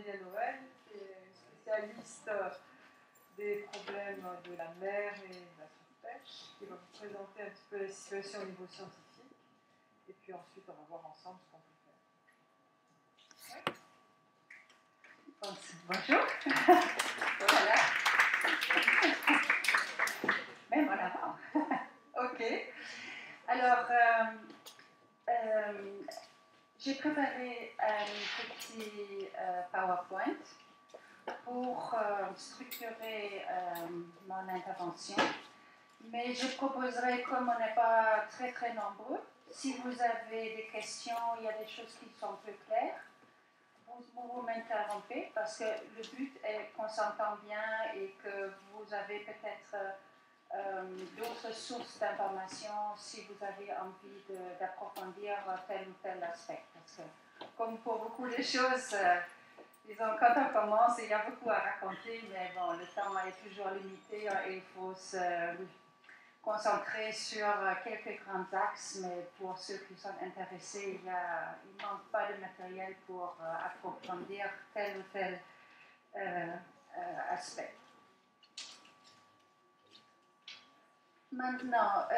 Julien Noël, qui est spécialiste des problèmes de la mer et de la surpêche, qui va vous présenter un petit peu la situation au niveau scientifique, et puis ensuite on va voir ensemble ce qu'on peut faire. Bonjour. Voilà. Même en avant. Ok. Alors, j'ai préparé un petit PowerPoint pour structurer mon intervention. Mais je proposerai, comme on n'est pas très très nombreux, si vous avez des questions, il y a des choses qui sont plus claires, vous m'interrompez parce que le but est qu'on s'entende bien et que vous avez peut-être d'autres sources d'informations si vous avez envie d'approfondir tel ou tel aspect. Parce que, comme pour beaucoup de choses, disons, quand on commence, il y a beaucoup à raconter, mais bon, le temps est toujours limité et il faut se concentrer sur quelques grands axes, mais pour ceux qui sont intéressés, il ne manque pas de matériel pour approfondir tel ou tel aspect. Maintenant,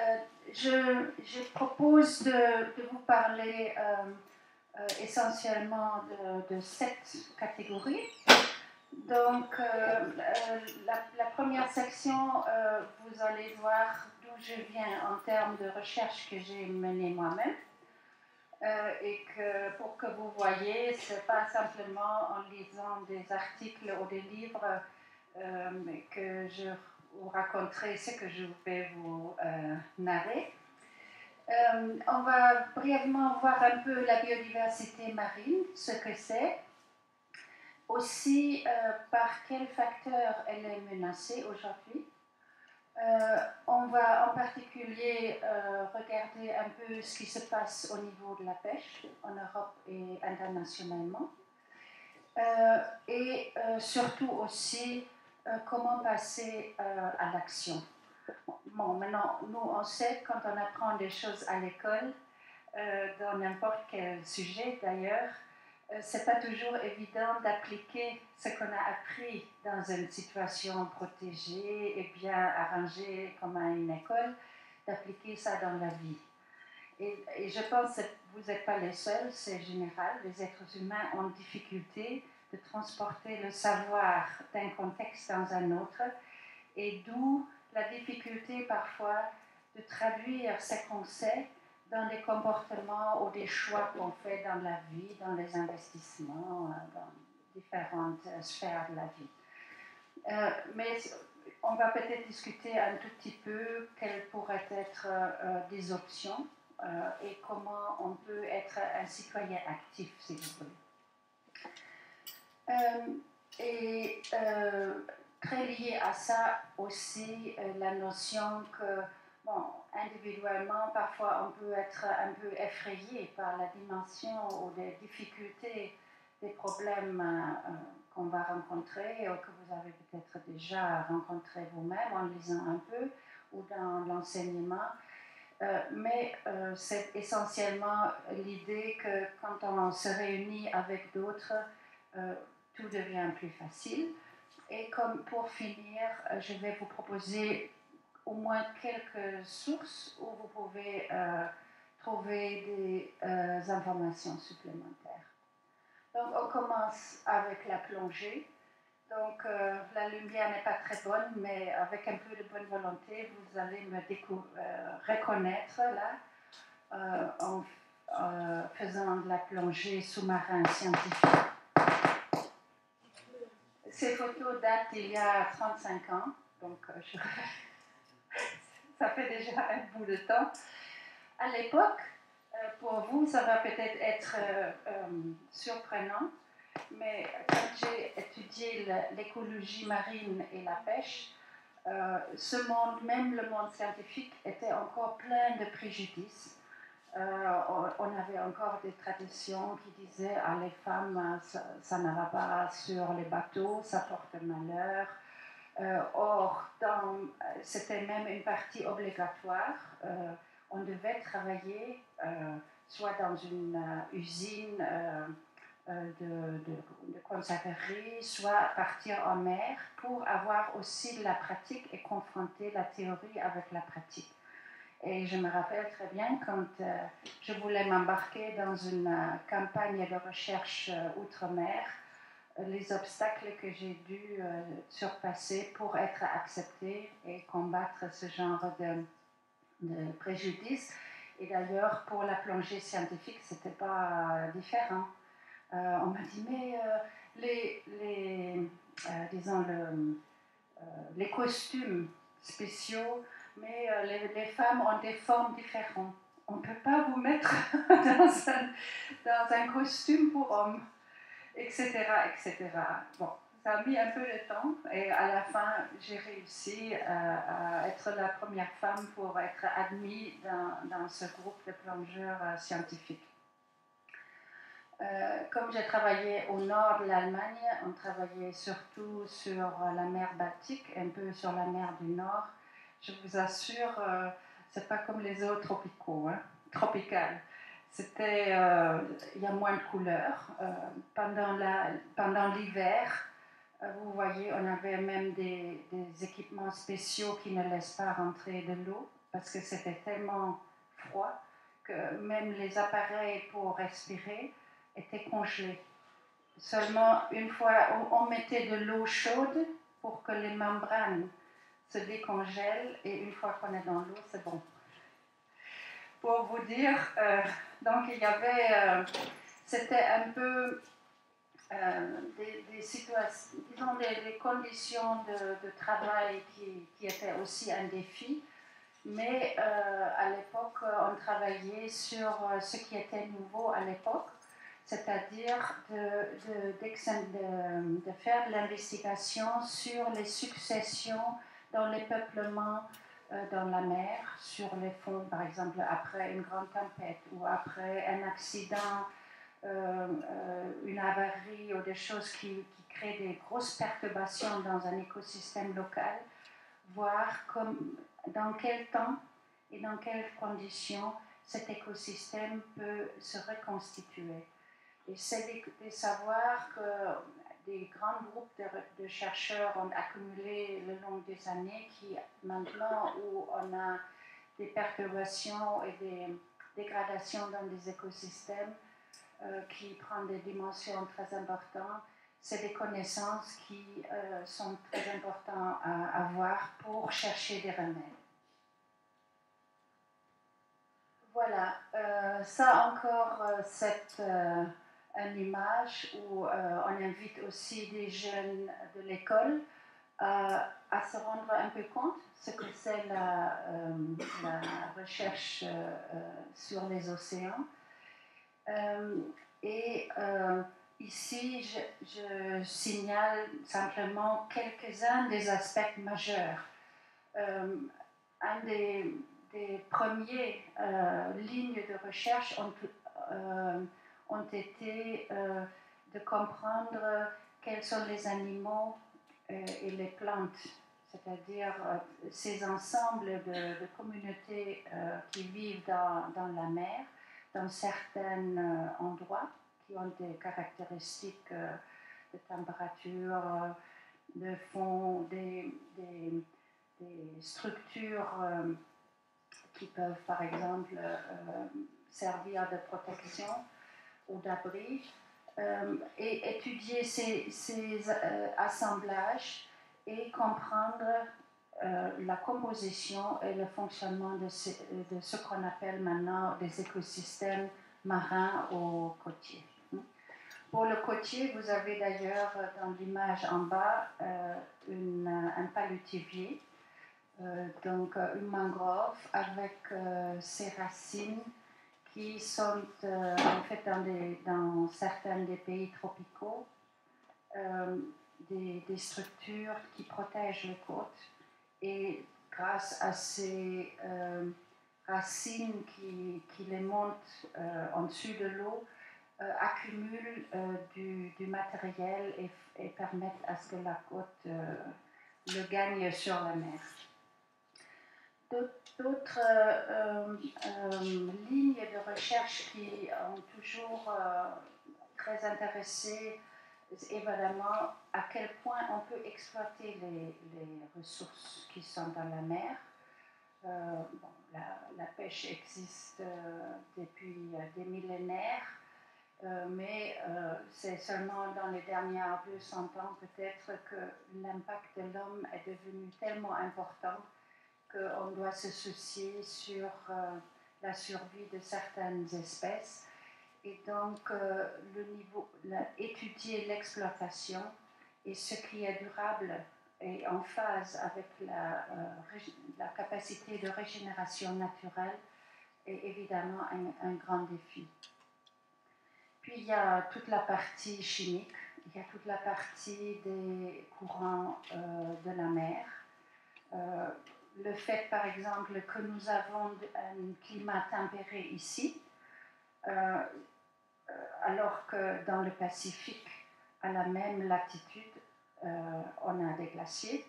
je propose de vous parler essentiellement de 7 catégories. Donc, la première section, vous allez voir d'où je viens en termes de recherche que j'ai menée moi-même. Et que pour que vous voyez, ce n'est pas simplement en lisant des articles ou des livres que je vous raconterai ce que je vais vous narrer. On va brièvement voir un peu la biodiversité marine, ce que c'est. Aussi, par quels facteurs elle est menacée aujourd'hui. On va en particulier regarder un peu ce qui se passe au niveau de la pêche en Europe et internationalement. Et surtout aussi, comment passer à l'action. Bon, maintenant, nous, on sait quand on apprend des choses à l'école, dans n'importe quel sujet d'ailleurs, c'est pas toujours évident d'appliquer ce qu'on a appris dans une situation protégée et bien arrangée comme à une école, d'appliquer ça dans la vie. Et je pense que vous n'êtes pas les seuls, c'est général, les êtres humains ont difficulté de transporter le savoir d'un contexte dans un autre, et d'où la difficulté parfois de traduire ce qu'on sait dans des comportements ou des choix qu'on fait dans la vie, dans les investissements, dans différentes sphères de la vie. Mais on va peut-être discuter un tout petit peu quelles pourraient être des options et comment on peut être un citoyen actif, si vous voulez. Très lié à ça aussi, la notion que, bon, individuellement, parfois on peut être un peu effrayé par la dimension ou des difficultés, des problèmes qu'on va rencontrer ou que vous avez peut-être déjà rencontrés vous-même en lisant un peu ou dans l'enseignement. Mais c'est essentiellement l'idée que quand on se réunit avec d'autres, tout devient plus facile. Et comme pour finir, je vais vous proposer au moins quelques sources où vous pouvez trouver des informations supplémentaires. Donc, on commence avec la plongée. Donc, la lumière n'est pas très bonne, mais avec un peu de bonne volonté, vous allez me reconnaître là, en faisant de la plongée sous-marin scientifique. Ces photos datent d'il y a 35 ans, donc ça fait déjà un bout de temps. À l'époque, pour vous, ça va peut-être être surprenant, mais quand j'ai étudié l'écologie marine et la pêche, ce monde, même le monde scientifique, était encore plein de préjudices. On avait encore des traditions qui disaient « Ah, les femmes, ça ne va pas sur les bateaux, ça porte malheur ». Or, c'était même une partie obligatoire. On devait travailler soit dans une usine de conserverie, soit partir en mer pour avoir aussi la pratique et confronter la théorie avec la pratique. Et je me rappelle très bien quand je voulais m'embarquer dans une campagne de recherche outre-mer, les obstacles que j'ai dû surpasser pour être acceptée et combattre ce genre de préjudice. Et d'ailleurs, pour la plongée scientifique, ce n'était pas différent. On m'a dit, mais disons, les costumes spéciaux, mais les femmes ont des formes différentes. On ne peut pas vous mettre dans un costume pour homme, etc., etc. Bon, ça a mis un peu de temps et à la fin, j'ai réussi à être la première femme pour être admise dans ce groupe de plongeurs scientifiques. Comme j'ai travaillé au nord de l'Allemagne, on travaillait surtout sur la mer Baltique, un peu sur la mer du Nord. Je vous assure, c'est pas comme les eaux tropicales. C'était, il y a moins de couleurs. Pendant l'hiver, vous voyez, on avait même des équipements spéciaux qui ne laissent pas rentrer de l'eau parce que c'était tellement froid que même les appareils pour respirer étaient congelés. Seulement une fois, on mettait de l'eau chaude pour que les membranes se décongèlent et une fois qu'on est dans l'eau, c'est bon. Pour vous dire, donc il y avait, c'était un peu des situations, disons des conditions de travail qui étaient aussi un défi. Mais à l'époque, on travaillait sur ce qui était nouveau à l'époque, c'est-à-dire de faire de l'investigation sur les successions dans les peuplements dans la mer, sur les fonds, par exemple, après une grande tempête ou après un accident, une avarie ou des choses qui créent des grosses perturbations dans un écosystème local, voir dans quel temps et dans quelles conditions cet écosystème peut se reconstituer. Et c'est de savoir que des grands groupes de chercheurs ont accumulé le long des années qui, maintenant où on a des perturbations et des dégradations dans des écosystèmes qui prennent des dimensions très importantes, c'est des connaissances qui sont très importantes à avoir pour chercher des remèdes. Voilà, ça encore, c'est une image où on invite aussi des jeunes de l'école à se rendre un peu compte ce que c'est la recherche sur les océans. Ici, je signale simplement quelques-uns des aspects majeurs. Un des premières lignes de recherche ont été de comprendre quels sont les animaux et les plantes, c'est-à-dire ces ensembles de communautés qui vivent dans la mer, dans certains endroits qui ont des caractéristiques de température, de fond, des structures qui peuvent par exemple servir de protection ou d'abri, et étudier ces assemblages et comprendre la composition et le fonctionnement de ce qu'on appelle maintenant des écosystèmes marins ou côtiers. Pour le côtier, vous avez d'ailleurs dans l'image en bas un palutivier, donc une mangrove avec ses racines qui sont en fait dans certains des pays tropicaux des structures qui protègent les côtes, et grâce à ces racines qui les montent en dessus de l'eau, accumulent du matériel et permettent à ce que la côte le gagne sur la mer. D'autres lignes de recherche qui ont toujours très intéressé et vraiment à quel point on peut exploiter les ressources qui sont dans la mer. Bon, la pêche existe depuis des millénaires, mais c'est seulement dans les dernières 200 ans peut-être que l'impact de l'homme est devenu tellement important qu'on doit se soucier sur la survie de certaines espèces. Et donc, étudier l'exploitation et ce qui est durable et en phase avec la capacité de régénération naturelle est évidemment un grand défi. Puis, il y a toute la partie chimique, il y a toute la partie des courants de la mer. Le fait, par exemple, que nous avons un climat tempéré ici, alors que dans le Pacifique, à la même latitude, on a des glaciers.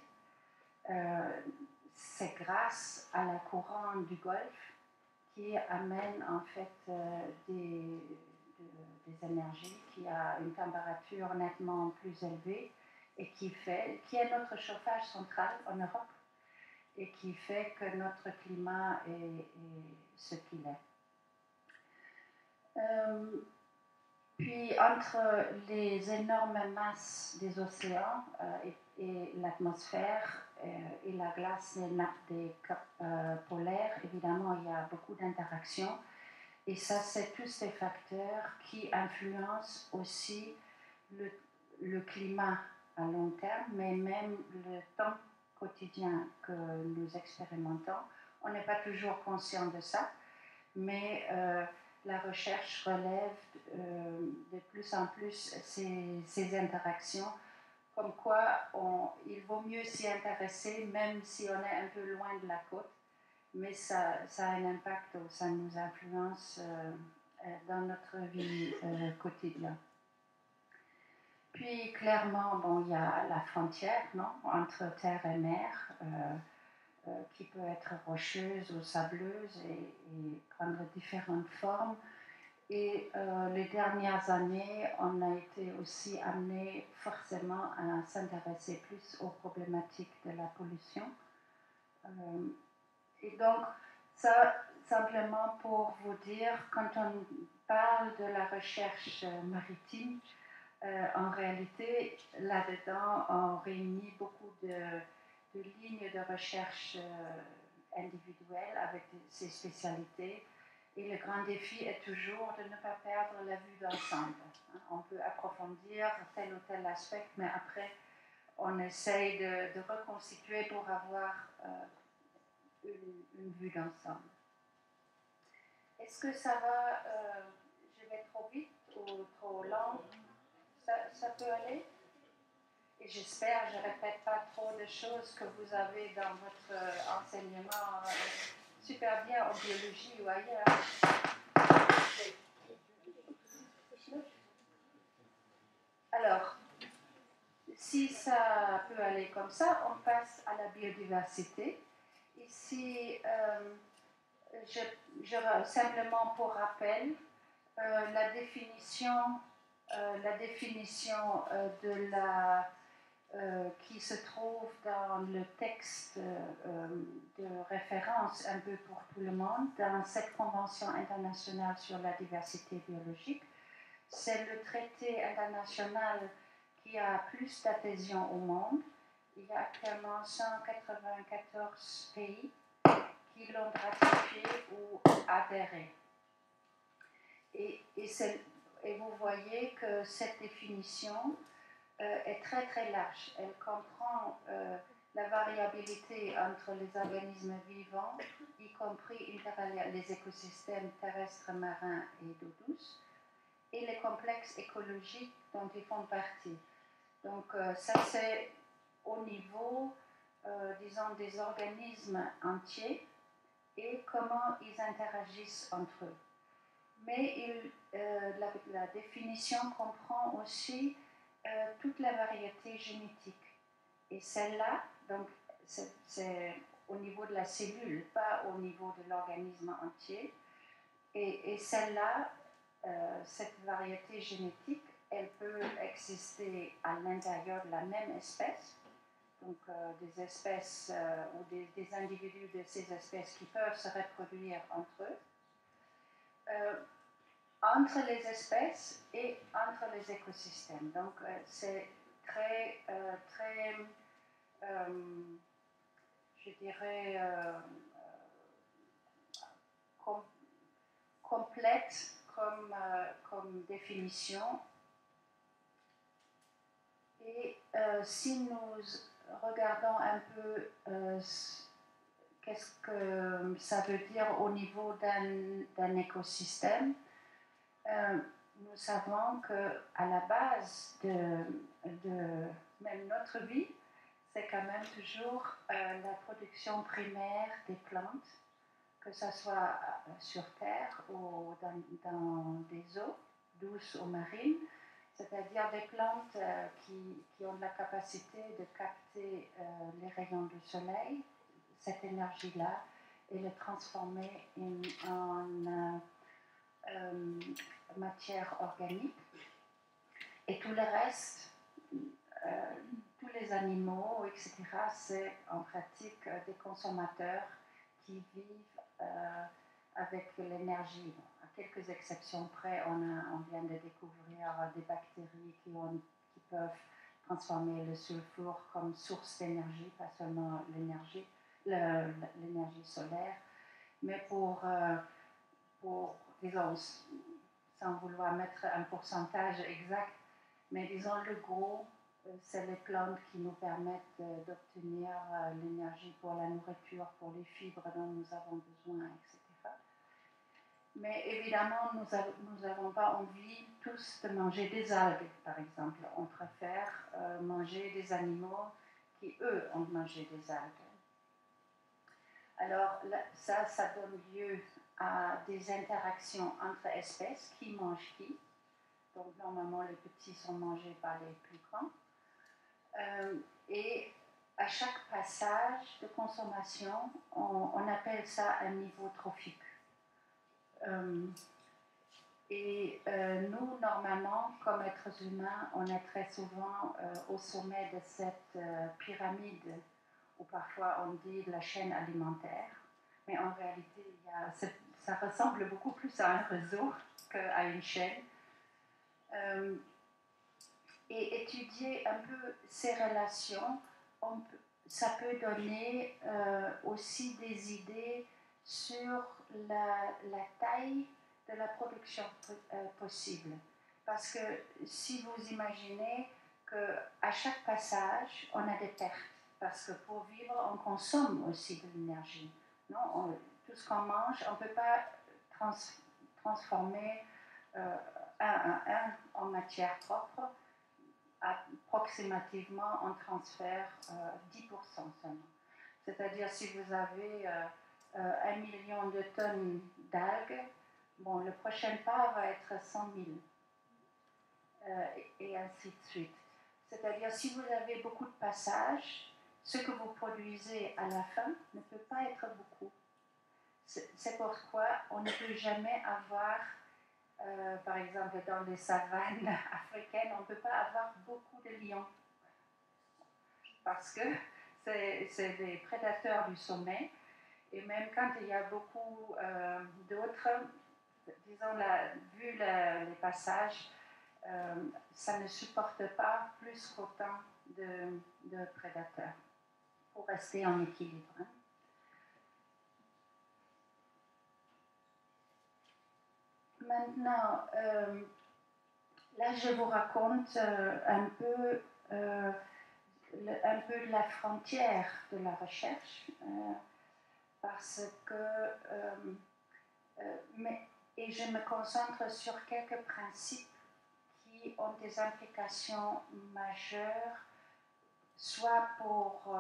C'est grâce à la courant du Golfe qui amène en fait des énergies, qui a une température nettement plus élevée et qui est notre chauffage central en Europe et qui fait que notre climat est ce qu'il est. Puis entre les énormes masses des océans et l'atmosphère et la glace des nappes des capes polaires, évidemment, il y a beaucoup d'interactions. Et ça, c'est tous des facteurs qui influencent aussi le climat à long terme, mais même le temps quotidien que nous expérimentons. On n'est pas toujours conscient de ça, mais la recherche relève de plus en plus ces interactions, comme quoi il vaut mieux s'y intéresser, même si on est un peu loin de la côte, mais ça a un impact, ça nous influence dans notre vie quotidienne. Puis clairement, bon, il y a la frontière, non, entre terre et mer, qui peut être rocheuse ou sableuse et prendre différentes formes. Et les dernières années, on a été aussi amené forcément à s'intéresser plus aux problématiques de la pollution. Et donc, ça, simplement pour vous dire, quand on parle de la recherche maritime, en réalité, là-dedans, on réunit beaucoup de lignes de recherche individuelles avec ses spécialités. Et le grand défi est toujours de ne pas perdre la vue d'ensemble. On peut approfondir tel ou tel aspect, mais après, on essaye de reconstituer pour avoir une vue d'ensemble. Est-ce que ça va, je vais trop vite ou trop lent? Ça peut aller? Et j'espère, je ne répète pas trop de choses que vous avez dans votre enseignement super bien en biologie ou ailleurs. Alors, si ça peut aller comme ça, on passe à la biodiversité. Ici, simplement pour rappel, la définition de qui se trouve dans le texte de référence un peu pour tout le monde, dans cette Convention internationale sur la diversité biologique. C'est le traité international qui a plus d'adhésion au monde. Il y a actuellement 194 pays qui l'ont ratifié ou adhéré. Et vous voyez que cette définition est très très large. Elle comprend la variabilité entre les organismes vivants, y compris les écosystèmes terrestres, marins et d'eau douce, et les complexes écologiques dont ils font partie. Donc ça c'est au niveau, disons, des organismes entiers et comment ils interagissent entre eux. Mais la définition comprend aussi toute la variété génétique. Et celle-là, donc, c'est au niveau de la cellule, pas au niveau de l'organisme entier. Et celle-là, cette variété génétique elle peut exister à l'intérieur de la même espèce, donc des espèces ou des individus de ces espèces qui peuvent se reproduire entre eux, entre les espèces et entre les écosystèmes. Donc c'est très, je dirais, complète comme définition. Et si nous regardons un peu qu'est-ce que ça veut dire au niveau d'un écosystème, nous savons qu'à la base de même notre vie, c'est quand même toujours la production primaire des plantes, que ce soit sur Terre ou dans des eaux douces ou marines, c'est-à-dire des plantes qui ont la capacité de capter les rayons du soleil, cette énergie-là, et le transformer en matière organique. Et tout le reste, tous les animaux, etc., c'est en pratique des consommateurs qui vivent avec l'énergie. À quelques exceptions près, on vient de découvrir des bactéries qui peuvent transformer le sulfure comme source d'énergie, pas seulement l'énergie solaire, mais pour disons, sans vouloir mettre un pourcentage exact, mais disons le gros, c'est les plantes qui nous permettent d'obtenir l'énergie pour la nourriture, pour les fibres dont nous avons besoin, etc. Mais évidemment, nous n'avons pas envie tous de manger des algues, par exemple. On préfère manger des animaux qui, eux, ont mangé des algues. Alors, ça donne lieu à des interactions entre espèces, qui mangent qui. Donc, normalement, les petits sont mangés par les plus grands. Et à chaque passage de consommation, on appelle ça un niveau trophique. Nous, normalement, comme êtres humains, on est très souvent au sommet de cette pyramide, ou parfois on dit de la chaîne alimentaire, mais en réalité, ça ressemble beaucoup plus à un réseau qu'à une chaîne. Et étudier un peu ces relations, ça peut donner aussi des idées sur la taille de la production possible. Parce que si vous imaginez qu'à chaque passage, on a des pertes, parce que pour vivre, on consomme aussi de l'énergie. Tout ce qu'on mange, on ne peut pas transformer en matière propre. Approximativement, on transfère 10% seulement. C'est-à-dire, si vous avez 1 million de tonnes d'algues, bon, le prochain pas va être 100 000, et ainsi de suite. C'est-à-dire, si vous avez beaucoup de passages, ce que vous produisez à la fin ne peut pas être beaucoup. C'est pourquoi on ne peut jamais avoir, par exemple, dans les savanes africaines, on ne peut pas avoir beaucoup de lions. Parce que c'est des prédateurs du sommet. Et même quand il y a beaucoup d'autres, disons, vu les passages, ça ne supporte pas plus qu'autant de prédateurs pour rester en équilibre. Maintenant, là, je vous raconte un peu de la frontière de la recherche, parce que et je me concentre sur quelques principes qui ont des implications majeures, soit pour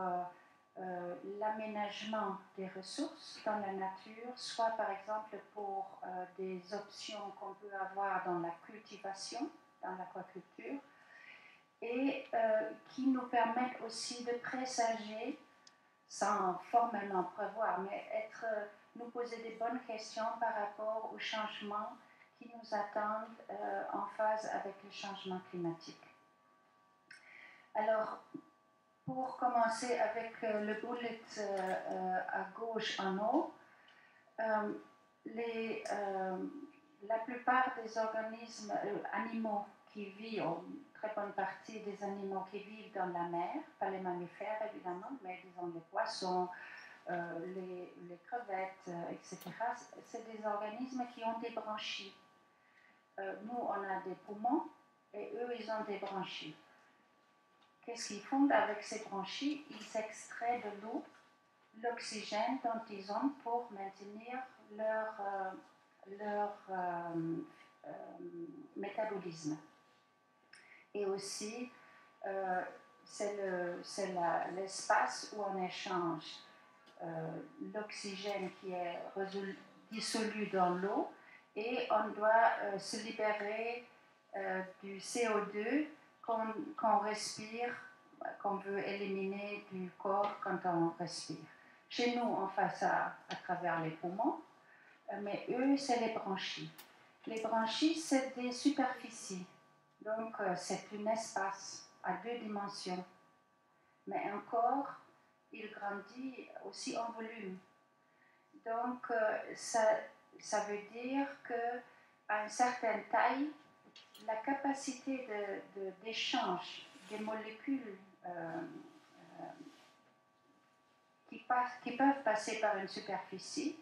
l'aménagement des ressources dans la nature, soit par exemple pour des options qu'on peut avoir dans la cultivation, dans l'aquaculture, et qui nous permettent aussi de présager, sans formellement prévoir, mais nous poser des bonnes questions par rapport aux changements qui nous attendent en phase avec le changement climatique. Alors, pour commencer avec le bullet à gauche en haut, la plupart des organismes animaux qui vivent, une très bonne partie des animaux qui vivent dans la mer, pas les mammifères évidemment, mais disons les poissons, les crevettes, etc., c'est des organismes qui ont des branchies. Nous, on a des poumons et eux, ils ont des branchies. Qu'est-ce qu'ils font avec ces branchies? Ils extraient de l'eau l'oxygène dont ils ont pour maintenir leur métabolisme. Et aussi, c'est l'espace où on échange l'oxygène qui est dissolu dans l'eau et on doit se libérer du CO2 qu'on respire, qu'on veut éliminer du corps quand on respire. Chez nous, on fait ça à travers les poumons, mais eux, c'est les branchies. Les branchies, c'est des superficies. Donc, c'est un espace à 2 dimensions. Mais un corps, il grandit aussi en volume. Donc, ça veut dire qu'à une certaine taille, la capacité d'échange des molécules qui peuvent passer par une superficie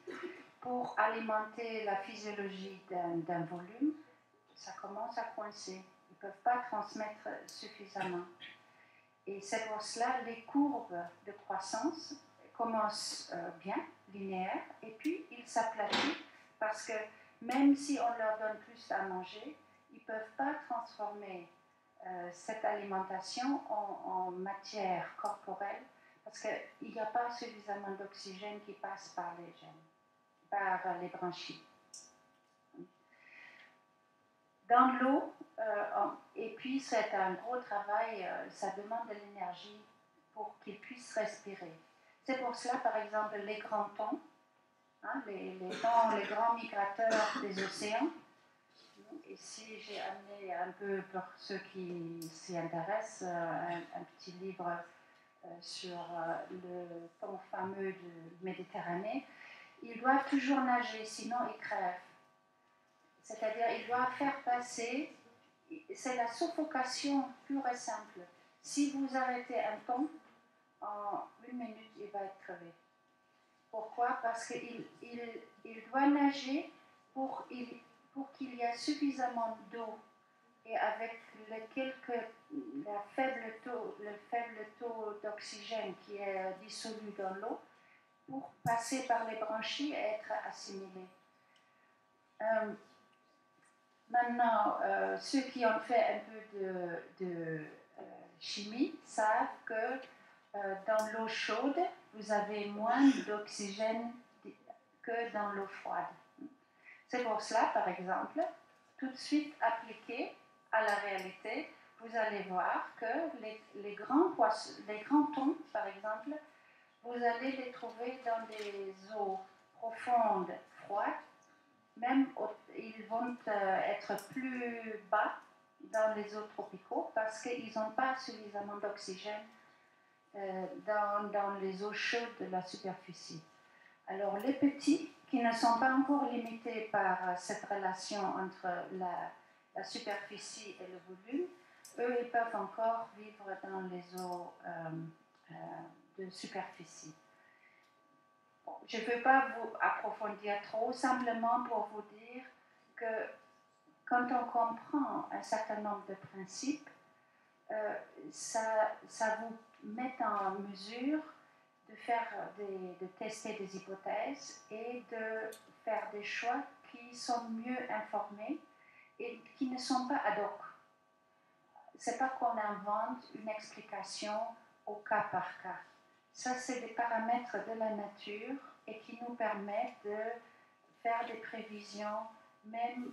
pour alimenter la physiologie d'un volume, ça commence à coincer. Ils ne peuvent pas transmettre suffisamment. Et c'est pour cela les courbes de croissance commencent bien, linéaires, et puis ils s'aplatissent parce que même si on leur donne plus à manger, ils ne peuvent pas transformer cette alimentation en matière corporelle parce qu'il n'y a pas suffisamment d'oxygène qui passe par les gènes, par les branchies. Dans l'eau, et puis c'est un gros travail, ça demande de l'énergie pour qu'ils puissent respirer. C'est pour cela, par exemple, les grands thons, hein, les grands migrateurs des océans. Ici, j'ai amené un peu, pour ceux qui s'y intéressent, un petit livre sur le thon fameux de Méditerranée. Ils doivent toujours nager, sinon ils crèvent. C'est-à-dire, ils doivent faire passer, c'est la suffocation pure et simple. Si vous arrêtez un thon, en 1 minute, il va être crevé. Pourquoi? Parce qu'il doit nager pour qu'il y ait suffisamment d'eau et avec le faible taux d'oxygène qui est dissolu dans l'eau pour passer par les branchies et être assimilé. Maintenant, ceux qui ont fait un peu de chimie savent que dans l'eau chaude, vous avez moins d'oxygène que dans l'eau froide. C'est pour cela, par exemple, tout de suite appliqué à la réalité, vous allez voir que les grands thons, par exemple, vous allez les trouver dans des eaux profondes, froides. Même ils vont être plus bas dans les eaux tropicaux parce qu'ils n'ont pas suffisamment d'oxygène dans les eaux chaudes de la superficie. Alors les petits, qui ne sont pas encore limités par cette relation entre la superficie et le volume, eux, ils peuvent encore vivre dans les eaux de superficie. Bon, je ne veux pas vous approfondir trop, simplement pour vous dire que quand on comprend un certain nombre de principes, ça vous met en mesure de tester des hypothèses et de faire des choix qui sont mieux informés et qui ne sont pas ad hoc. Ce n'est pas qu'on invente une explication au cas par cas. Ça, c'est des paramètres de la nature et qui nous permettent de faire des prévisions, même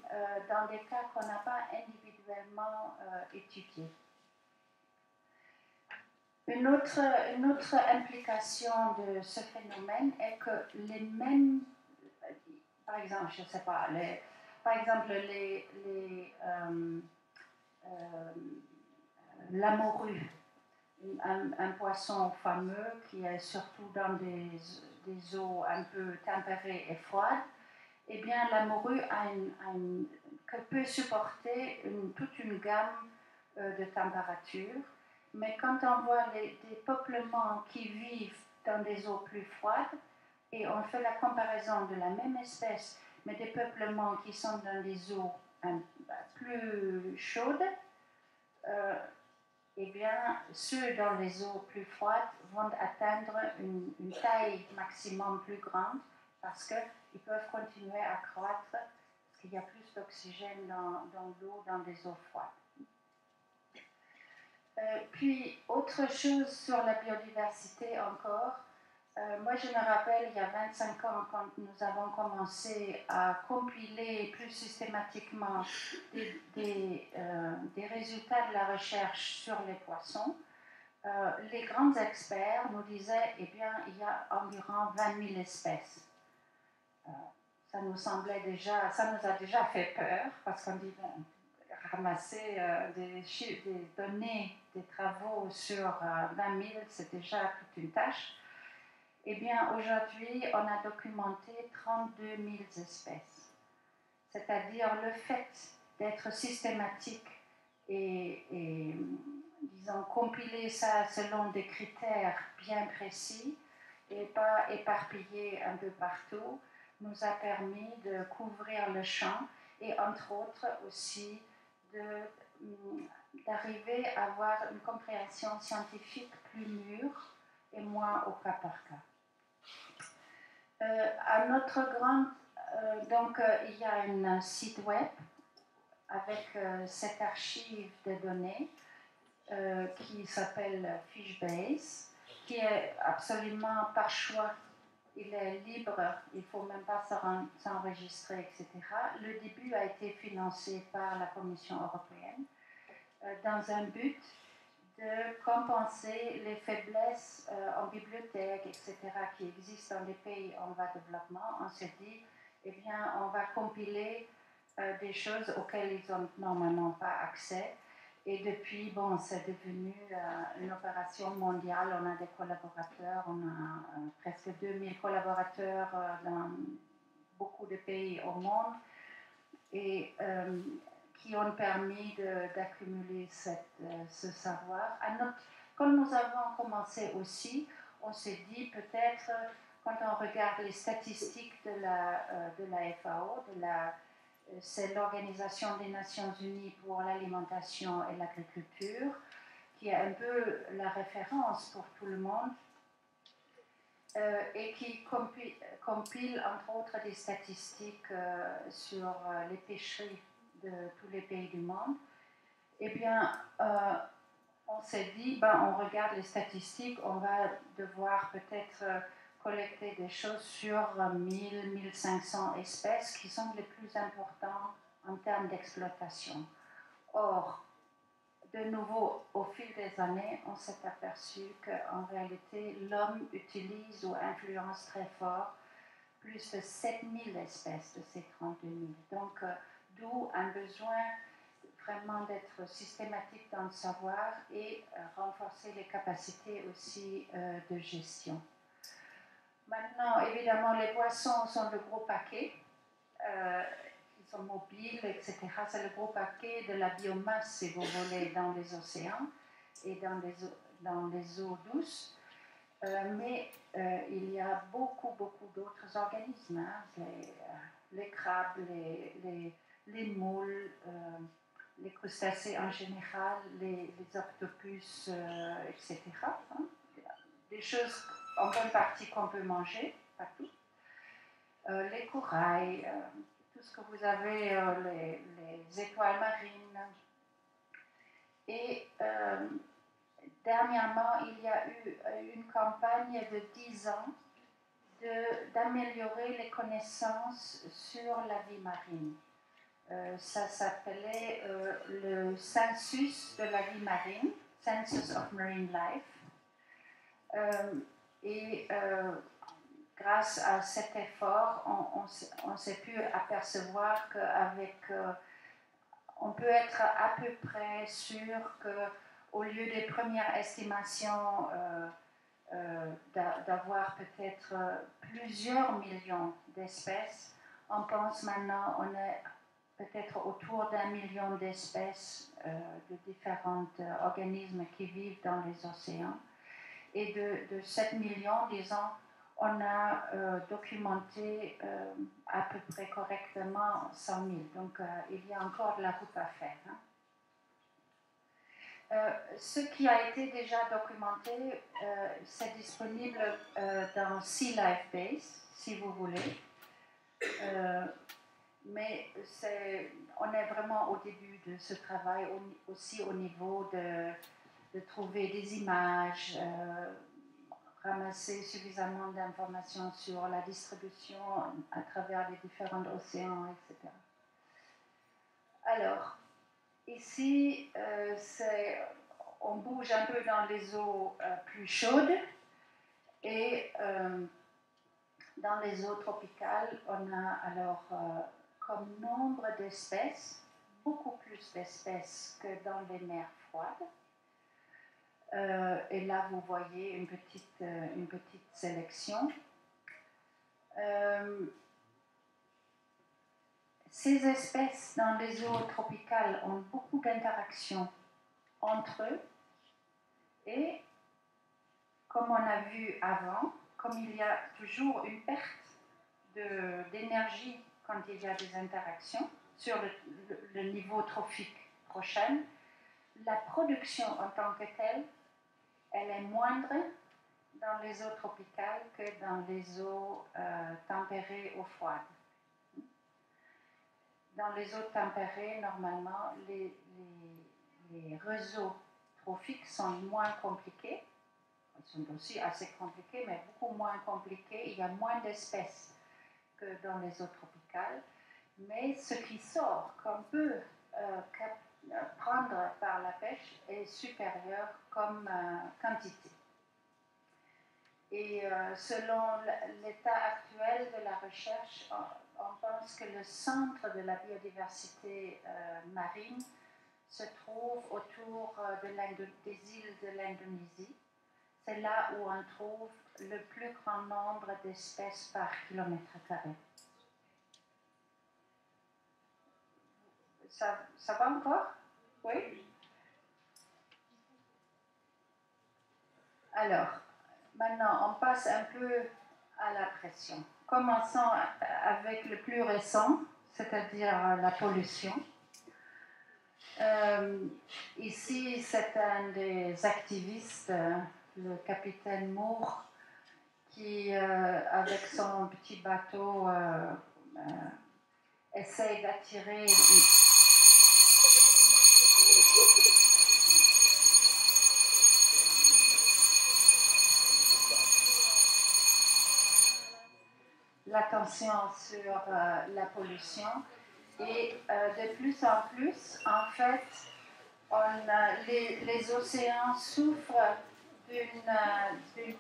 dans des cas qu'on n'a pas individuellement étudiés. Une autre implication de ce phénomène est que les mêmes, par exemple, je ne sais pas, par exemple, la morue, un poisson fameux qui est surtout dans des eaux un peu tempérées et froides, eh bien, la morue peut supporter toute une gamme de températures. Mais quand on voit des peuplements qui vivent dans des eaux plus froides, et on fait la comparaison de la même espèce, mais des peuplements qui sont dans des eaux plus chaudes, eh bien, ceux dans les eaux plus froides vont atteindre une taille maximum plus grande parce qu'ils peuvent continuer à croître parce qu'il y a plus d'oxygène dans l'eau, dans des eaux froides. Puis, autre chose sur la biodiversité encore, moi je me rappelle il y a 25 ans quand nous avons commencé à compiler plus systématiquement des résultats de la recherche sur les poissons. Les grands experts nous disaient, eh bien, il y a environ 20 000 espèces. Ça nous a déjà fait peur parce qu'on dit, bon, ramasser des données, des travaux sur 20 000, c'est déjà toute une tâche. Eh bien, aujourd'hui, on a documenté 32 000 espèces. C'est-à-dire le fait d'être systématique et disons, compiler ça selon des critères bien précis et pas éparpillés un peu partout, nous a permis de couvrir le champ et entre autres aussi d'arriver à avoir une compréhension scientifique plus mûre et moins au cas par cas. À notre il y a un site web avec cette archive de données qui s'appelle Fishbase, qui est absolument par choix. Il est libre, il ne faut même pas s'enregistrer, etc. Le début a été financé par la Commission européenne dans un but de compenser les faiblesses en bibliothèque, etc., qui existent dans les pays en voie de développement. On s'est dit, eh bien, on va compiler des choses auxquelles ils n'ont normalement pas accès. Et depuis, bon, c'est devenu une opération mondiale. On a des collaborateurs, on a presque 2000 collaborateurs dans beaucoup de pays au monde et qui ont permis d'accumuler ce savoir. Quand nous avons commencé aussi, on s'est dit peut-être, quand on regarde les statistiques de la FAO, c'est l'Organisation des Nations Unies pour l'alimentation et l'agriculture, qui est un peu la référence pour tout le monde et qui compile entre autres des statistiques sur les pêcheries de tous les pays du monde. Eh bien, on s'est dit, on regarde les statistiques, on va devoir peut-être collecter des choses sur 1000-1500 espèces qui sont les plus importantes en termes d'exploitation. Or, de nouveau, au fil des années, on s'est aperçu qu'en réalité, l'homme utilise ou influence très fort plus de 7000 espèces de ces 32 000. Donc, d'où un besoin vraiment d'être systématique dans le savoir et renforcer les capacités aussi de gestion. Maintenant, évidemment, les poissons sont le gros paquet. Ils sont mobiles, etc. C'est le gros paquet de la biomasse, si vous voulez, dans les océans et dans les eaux douces. Mais il y a beaucoup d'autres organismes. Hein, les crabes, les moules, les crustacés en général, les octopus, etc. Hein, des choses en bonne partie qu'on peut manger, pas tout. Les corails, tout ce que vous avez, les étoiles marines. Et dernièrement, il y a eu une campagne de 10 ans d'améliorer les connaissances sur la vie marine. Ça s'appelait le Census de la vie marine, Census of Marine Life. grâce à cet effort, on s'est pu apercevoir qu'avec on peut être à peu près sûr qu'au lieu des premières estimations d'avoir peut-être plusieurs millions d'espèces, on pense maintenant on est peut-être autour d'1 million d'espèces de différents organismes qui vivent dans les océans. Et de 7 millions, disons, on a documenté à peu près correctement 100 000. Donc, il y a encore de la route à faire. Hein. Ce qui a été déjà documenté, c'est disponible dans Sea Life Base, si vous voulez. Mais on est vraiment au début de ce travail, aussi au niveau de trouver des images, ramasser suffisamment d'informations sur la distribution à travers les différents océans, etc. Alors, ici, on bouge un peu dans les eaux plus chaudes et dans les eaux tropicales, on a alors comme nombre d'espèces, beaucoup plus d'espèces que dans les mers froides. Et là, vous voyez une petite sélection. Ces espèces dans les eaux tropicales ont beaucoup d'interactions entre eux et, comme on a vu avant, comme il y a toujours une perte d'énergie quand il y a des interactions sur le niveau trophique prochain, la production en tant que telle, elle est moindre dans les eaux tropicales que dans les eaux tempérées ou froides. Dans les eaux tempérées, normalement, les réseaux trophiques sont moins compliqués. Ils sont aussi assez compliqués, mais beaucoup moins compliqués. Il y a moins d'espèces que dans les eaux tropicales. Mais ce qui sort qu'on peut prendre par la pêche est supérieur comme quantité. Et selon l'état actuel de la recherche, on pense que le centre de la biodiversité marine se trouve autour des îles de l'Indonésie. C'est là où on trouve le plus grand nombre d'espèces par kilomètre carré. Ça va encore? Oui? Alors, maintenant, on passe un peu à la pression. Commençons avec le plus récent, c'est-à-dire la pollution. Ici, c'est un des activistes, le capitaine Moore, qui, avec son petit bateau, essaye d'attirer l'attention sur la pollution. Et de plus en plus, en fait, les océans souffrent d'une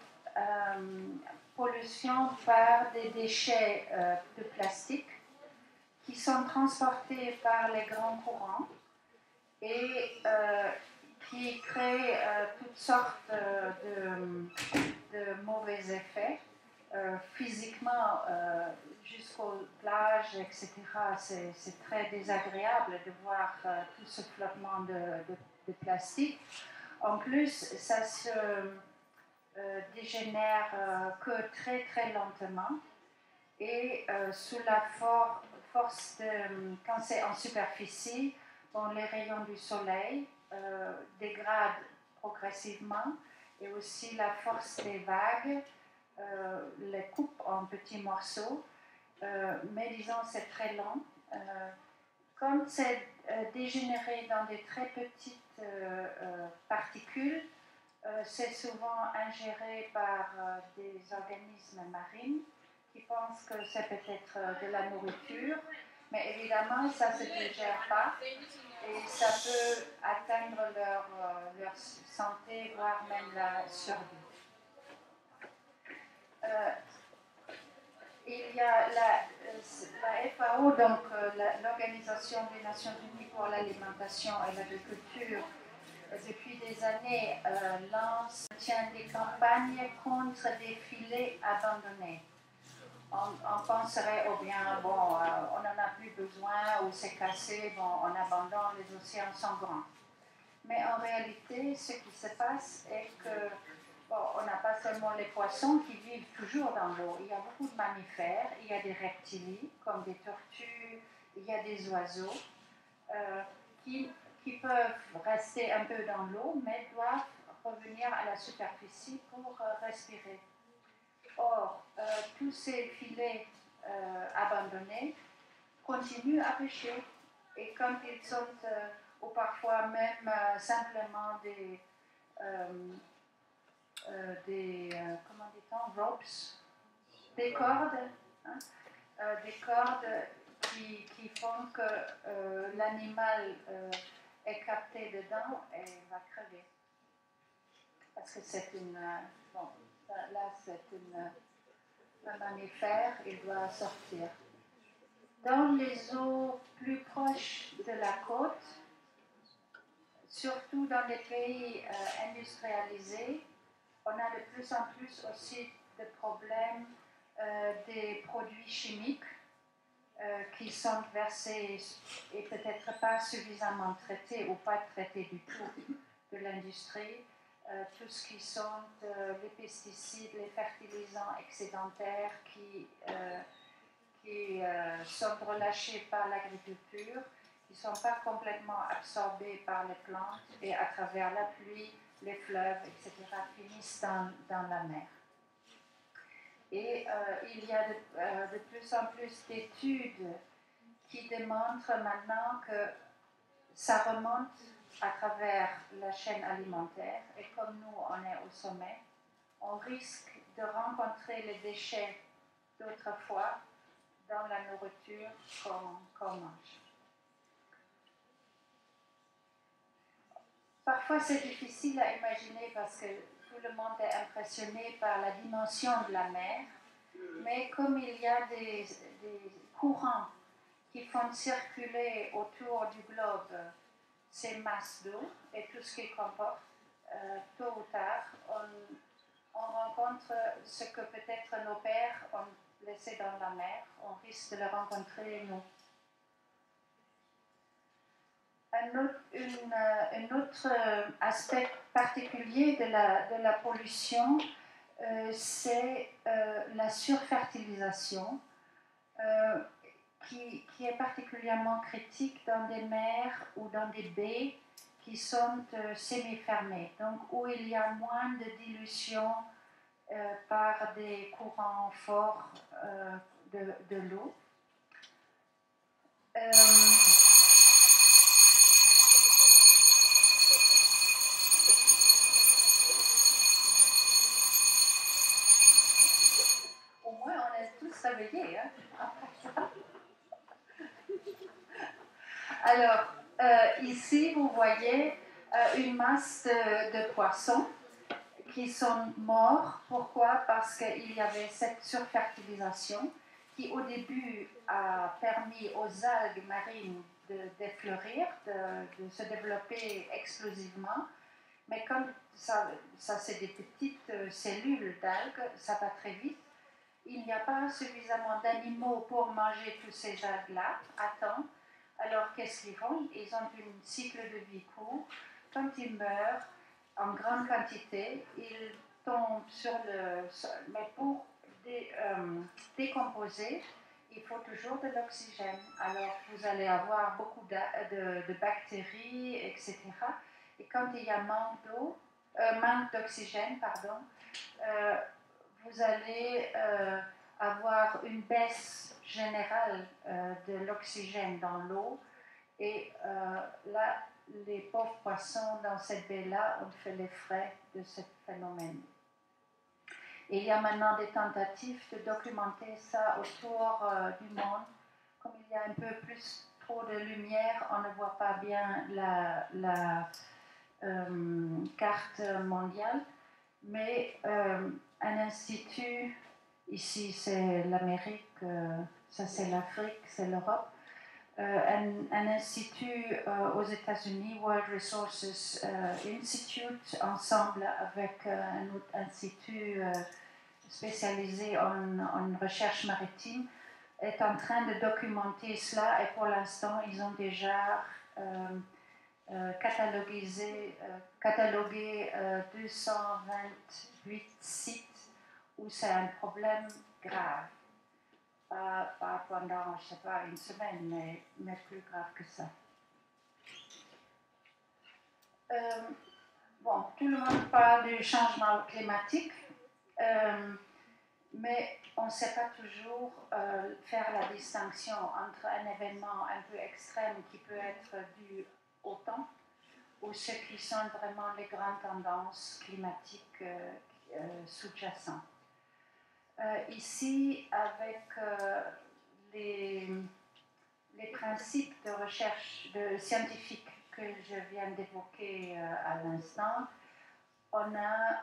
pollution par des déchets de plastique qui sont transportés par les grands courants et qui créent toutes sortes de mauvais effets. Physiquement, jusqu'aux plages, etc., c'est très désagréable de voir tout ce flottement de plastique. En plus, ça se dégénère que très très lentement et sous la force quand c'est en superficie, les rayons du soleil dégradent progressivement et aussi la force des vagues les coupe en petits morceaux, mais disons c'est très lent. Comme c'est dégénéré dans des très petites particules, c'est souvent ingéré par des organismes marins qui pensent que c'est peut-être de la nourriture, mais évidemment ça ne se digère pas et ça peut atteindre leur santé, voire même la survie. il y a la FAO, donc l'Organisation des Nations Unies pour l'alimentation et l'agriculture, depuis des années tient des campagnes contre des filets abandonnés. On penserait, oh bien, bon, on n'en a plus besoin, ou c'est cassé, bon, on abandonne, les océans sont grands. Mais en réalité, ce qui se passe est que, bon, on n'a pas seulement les poissons qui vivent toujours dans l'eau, il y a beaucoup de mammifères, il y a des reptiles, comme des tortues, il y a des oiseaux, qui peuvent rester un peu dans l'eau, mais doivent revenir à la superficie pour respirer. Or, tous ces filets abandonnés continuent à pêcher. Et quand ils sont, ou parfois même simplement comment dit-on, ropes, des cordes, hein, des cordes qui font que l'animal est capté dedans et va crever. Parce que c'est une... bon, là, c'est un mammifère, il doit sortir. Dans les eaux plus proches de la côte, surtout dans les pays industrialisés, on a de plus en plus aussi de problèmes des produits chimiques qui sont versés et peut-être pas suffisamment traités ou pas traités du tout de l'industrie. Tout ce qui sont les pesticides, les fertilisants excédentaires qui sont relâchés par l'agriculture, qui ne sont pas complètement absorbés par les plantes et à travers la pluie, les fleuves, etc., finissent dans la mer. Et il y a de plus en plus d'études qui démontrent maintenant que ça remonte à travers la chaîne alimentaire et comme nous, on est au sommet, on risque de rencontrer les déchets d'autrefois dans la nourriture qu'on mange. Parfois, c'est difficile à imaginer parce que tout le monde est impressionné par la dimension de la mer, mais comme il y a des courants qui font circuler autour du globe ces masses d'eau et tout ce qu'ils comportent, tôt ou tard, on rencontre ce que peut-être nos pères ont laissé dans la mer, on risque de le rencontrer nous. Un autre aspect particulier de la pollution, c'est la surfertilisation, qui est particulièrement critique dans des mers ou dans des baies qui sont semi-fermées, donc où il y a moins de dilution par des courants forts de l'eau. Au moins, on est tous réveillés. Hein? Alors, ici, vous voyez une masse de poissons qui sont morts. Pourquoi? Parce qu'il y avait cette surfertilisation qui, au début, a permis aux algues marines d'effleurir, de se développer explosivement. Mais comme ça c'est des petites cellules d'algues, ça va très vite. Il n'y a pas suffisamment d'animaux pour manger tous ces algues-là à temps. Alors, qu'est-ce qu'ils font? Ils ont un cycle de vie court. Quand ils meurent en grande quantité, ils tombent sur le sol. Mais pour décomposer, il faut toujours de l'oxygène. Alors, vous allez avoir beaucoup de bactéries, etc. Et quand il y a manque d'oxygène, vous allez avoir une baisse générale de l'oxygène dans l'eau et là, les pauvres poissons dans cette baie-là ont fait les frais de ce phénomène. Et il y a maintenant des tentatives de documenter ça autour du monde. Comme il y a un peu plus trop de lumière, on ne voit pas bien la carte mondiale, mais un institut Ici, c'est l'Amérique, ça c'est l'Afrique, c'est l'Europe. Un institut aux États-Unis, World Resources Institute, ensemble avec un autre institut spécialisé en recherche maritime, est en train de documenter cela et pour l'instant, ils ont déjà catalogué 228 sites où c'est un problème grave. Pas pendant, je ne sais pas, une semaine, mais plus grave que ça. Bon, tout le monde parle du changement climatique, mais on ne sait pas toujours faire la distinction entre un événement un peu extrême qui peut être dû au temps ou ce qui sont vraiment les grandes tendances climatiques sous-jacentes. Ici, avec les principes de recherche scientifique que je viens d'évoquer à l'instant, on a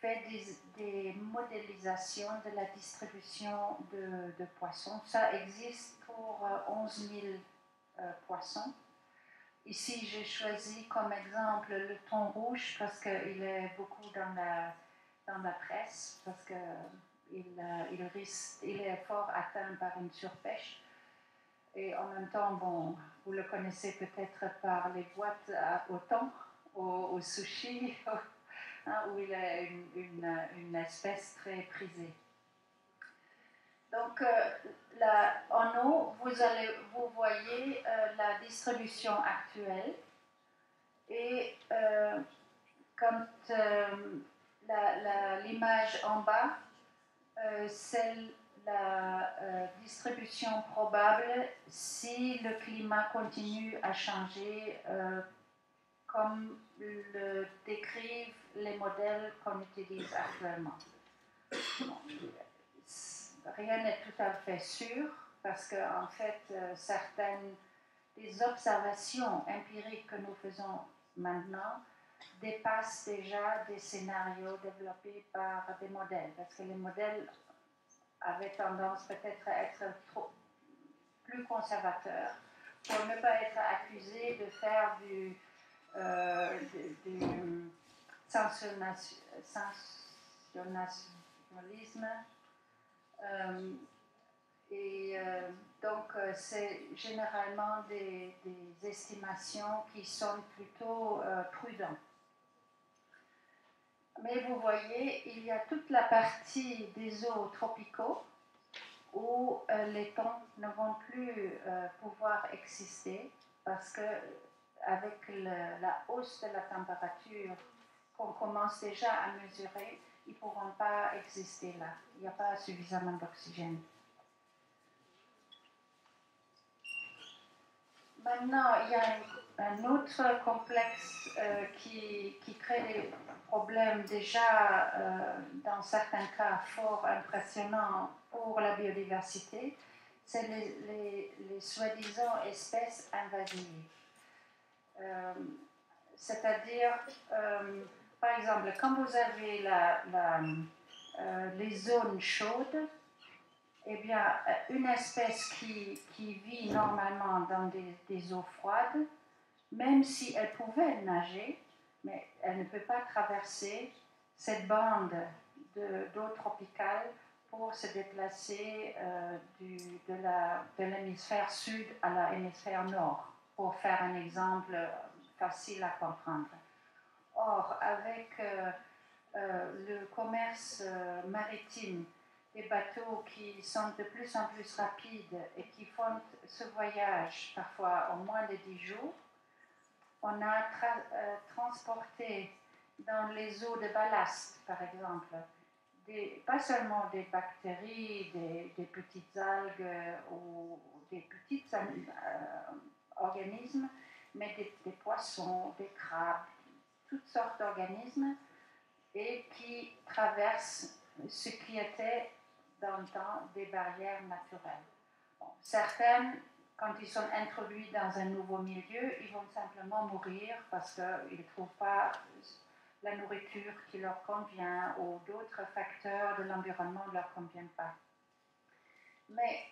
fait des modélisations de la distribution de poissons. Ça existe pour 11 000 poissons. Ici, j'ai choisi comme exemple le thon rouge parce qu'il est beaucoup dans la presse, parce qu'il est fort atteint par une surpêche. Et en même temps, bon, vous le connaissez peut-être par les boîtes au thon, au sushi, où il est une espèce très prisée. Donc, en haut, vous voyez la distribution actuelle. Et quand l'image en bas, c'est la distribution probable si le climat continue à changer comme le décrivent les modèles qu'on utilise actuellement. Bon, rien n'est tout à fait sûr parce qu'en fait, certaines des observations empiriques que nous faisons maintenant dépassent déjà des scénarios développés par des modèles, parce que les modèles avaient tendance peut-être à être plus conservateurs pour ne pas être accusés de faire du sensationnalisme. Donc, c'est généralement des estimations qui sont plutôt prudentes. Mais vous voyez, il y a toute la partie des eaux tropicaux où les thons ne vont plus pouvoir exister parce que avec la hausse de la température qu'on commence déjà à mesurer, ils ne pourront pas exister là. Il n'y a pas suffisamment d'oxygène. Maintenant, il y a un autre complexe qui crée des problèmes déjà, dans certains cas, fort impressionnants pour la biodiversité. C'est les soi-disant espèces invasives. C'est-à-dire, par exemple, quand vous avez les zones chaudes, eh bien, une espèce qui vit normalement dans des eaux froides, même si elle pouvait nager, mais elle ne peut pas traverser cette bande d'eau tropicale pour se déplacer de l'hémisphère sud à l'hémisphère nord, pour faire un exemple facile à comprendre. Or, avec le commerce maritime, des bateaux qui sont de plus en plus rapides et qui font ce voyage parfois en moins de 10 jours, on a transporté dans les eaux de ballast, par exemple, pas seulement des bactéries, des petites algues ou des petits organismes, mais des poissons, des crabes, toutes sortes d'organismes, et qui traversent ce qui était dans le temps des barrières naturelles. Bon, certaines, quand ils sont introduits dans un nouveau milieu, ils vont simplement mourir parce qu'ils ne trouvent pas la nourriture qui leur convient ou d'autres facteurs de l'environnement ne leur conviennent pas. Mais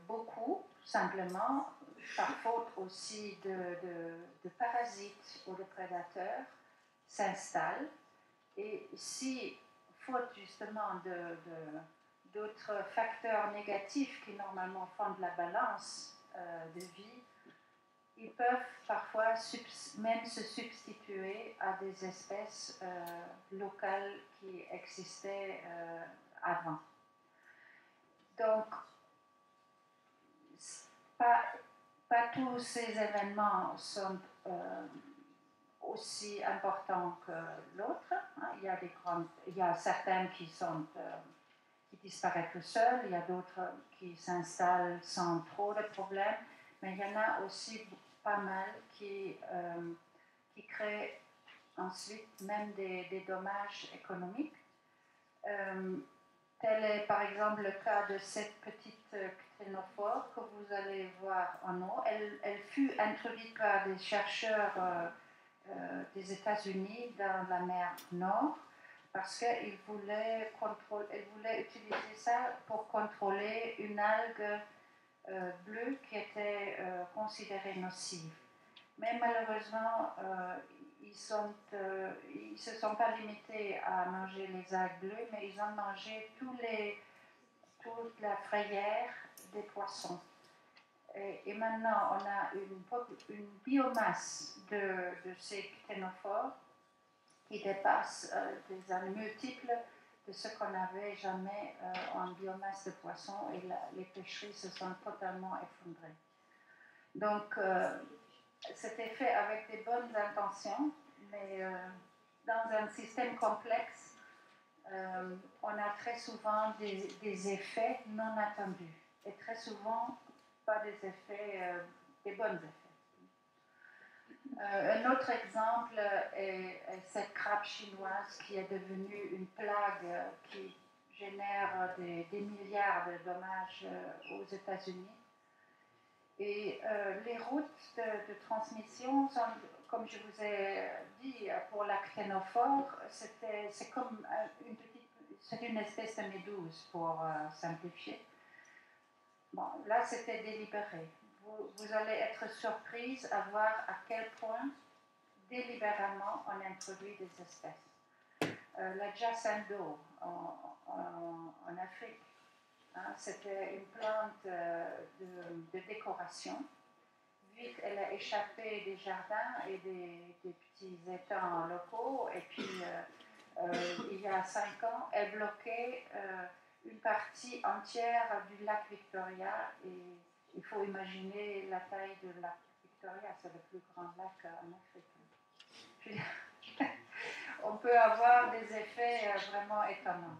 beaucoup, simplement, par faute aussi de parasites ou de prédateurs, s'installent. Et si, faute justement d'autres facteurs négatifs qui normalement font de la balance de vie, ils peuvent parfois même se substituer à des espèces locales qui existaient avant. Donc, pas tous ces événements sont aussi importants que l'autre. Hein. Il y a certains qui disparaissent tout seuls, il y a d'autres qui s'installent sans trop de problèmes, mais il y en a aussi pas mal qui créent ensuite même des dommages économiques. Tel est par exemple le cas de cette petite cténophore que vous allez voir en haut. Elle fut introduite par des chercheurs des États-Unis dans la mer Nord parce qu'ils voulaient utiliser ça pour contrôler une algue bleue qui était considérée nocive. Mais malheureusement, ils ne se sont pas limités à manger les algues bleues, mais ils ont mangé toute la frayère des poissons. Et maintenant, on a une biomasse de ces cténophores qui dépasse des années multiples de ce qu'on n'avait jamais en biomasse de poissons, et les pêcheries se sont totalement effondrées. Donc, c'était fait avec des bonnes intentions, mais dans un système complexe, on a très souvent des effets non attendus, et très souvent pas des effets, des bons effets. Un autre exemple est cette crabe chinoise qui est devenue une plague qui génère des milliards de dommages aux États-Unis. Et les routes de transmission sont, comme je vous ai dit, pour la cténophore, c'est comme une espèce de méduse, pour simplifier. Bon, là, c'était délibéré. Vous allez être surprise à voir à quel point, délibérément, on introduit des espèces. La Jacinto en Afrique, hein, c'était une plante de décoration. Vite, elle a échappé des jardins et des petits étangs locaux. Et puis, il y a 5 ans, elle bloquait une partie entière du lac Victoria. Et il faut imaginer la taille du lac Victoria, c'est le plus grand lac en Afrique. Puis, on peut avoir des effets vraiment étonnants.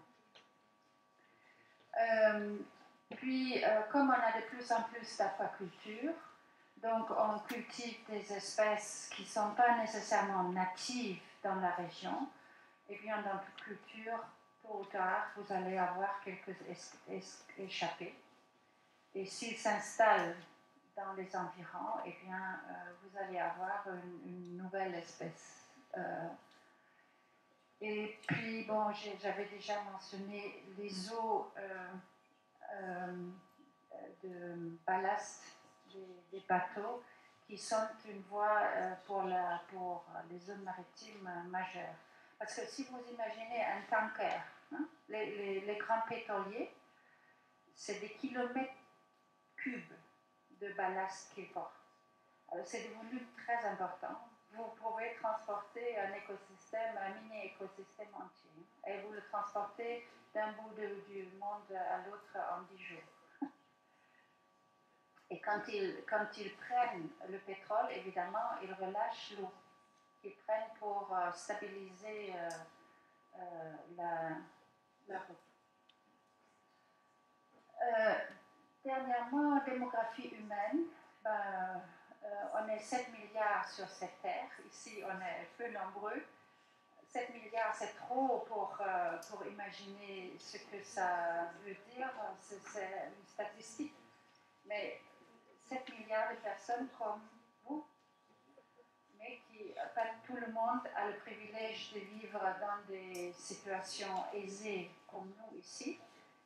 Puis, comme on a de plus en plus d'aquaculture, donc on cultive des espèces qui ne sont pas nécessairement natives dans la région, et bien dans toute culture, tôt ou tard, vous allez avoir quelques échappés. Et s'ils s'installent dans les environs, eh bien, vous allez avoir une nouvelle espèce. Et puis, bon, j'avais déjà mentionné les eaux de ballast des bateaux qui sont une voie pour les zones maritimes majeures. Parce que si vous imaginez un tanker, hein, les grands pétroliers, c'est des kilomètres cubes de ballast qu'ils portent. Alors, c'est devenu très important. Vous pouvez transporter un écosystème, un mini-écosystème entier. Et vous le transportez d'un bout du monde à l'autre en 10 jours. Et quand ils prennent le pétrole, évidemment, ils relâchent l'eau. Ils prennent pour stabiliser la route. Dernièrement, démographie humaine, on est 7 milliards sur cette terre. Ici, on est peu nombreux. 7 milliards, c'est trop pour imaginer ce que ça veut dire. C'est une statistique. Mais 7 milliards de personnes comme vous, mais pas tout le monde a le privilège de vivre dans des situations aisées comme nous ici.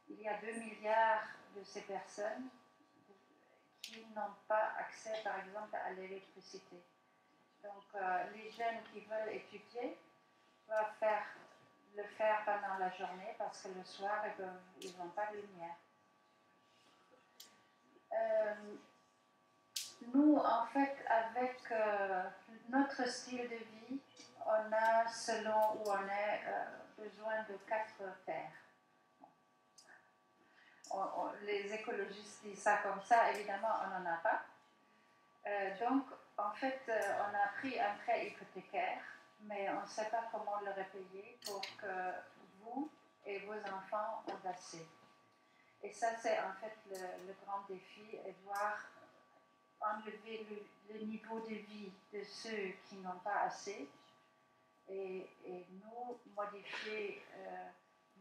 Il y a 2 milliards de ces personnes qui n'ont pas accès, par exemple, à l'électricité. Donc, les jeunes qui veulent étudier doivent le faire pendant la journée parce que le soir, ils n'ont pas de lumière. Nous, en fait, avec notre style de vie, on a, selon où on est, besoin de 4 terres. Les écologistes disent ça comme ça, évidemment, on n'en a pas. Donc, en fait, on a pris un prêt hypothécaire, mais on ne sait pas comment le repayer pour que vous et vos enfants ont assez. Et ça, c'est en fait le grand défi, et voir enlever le niveau de vie de ceux qui n'ont pas assez et nous modifier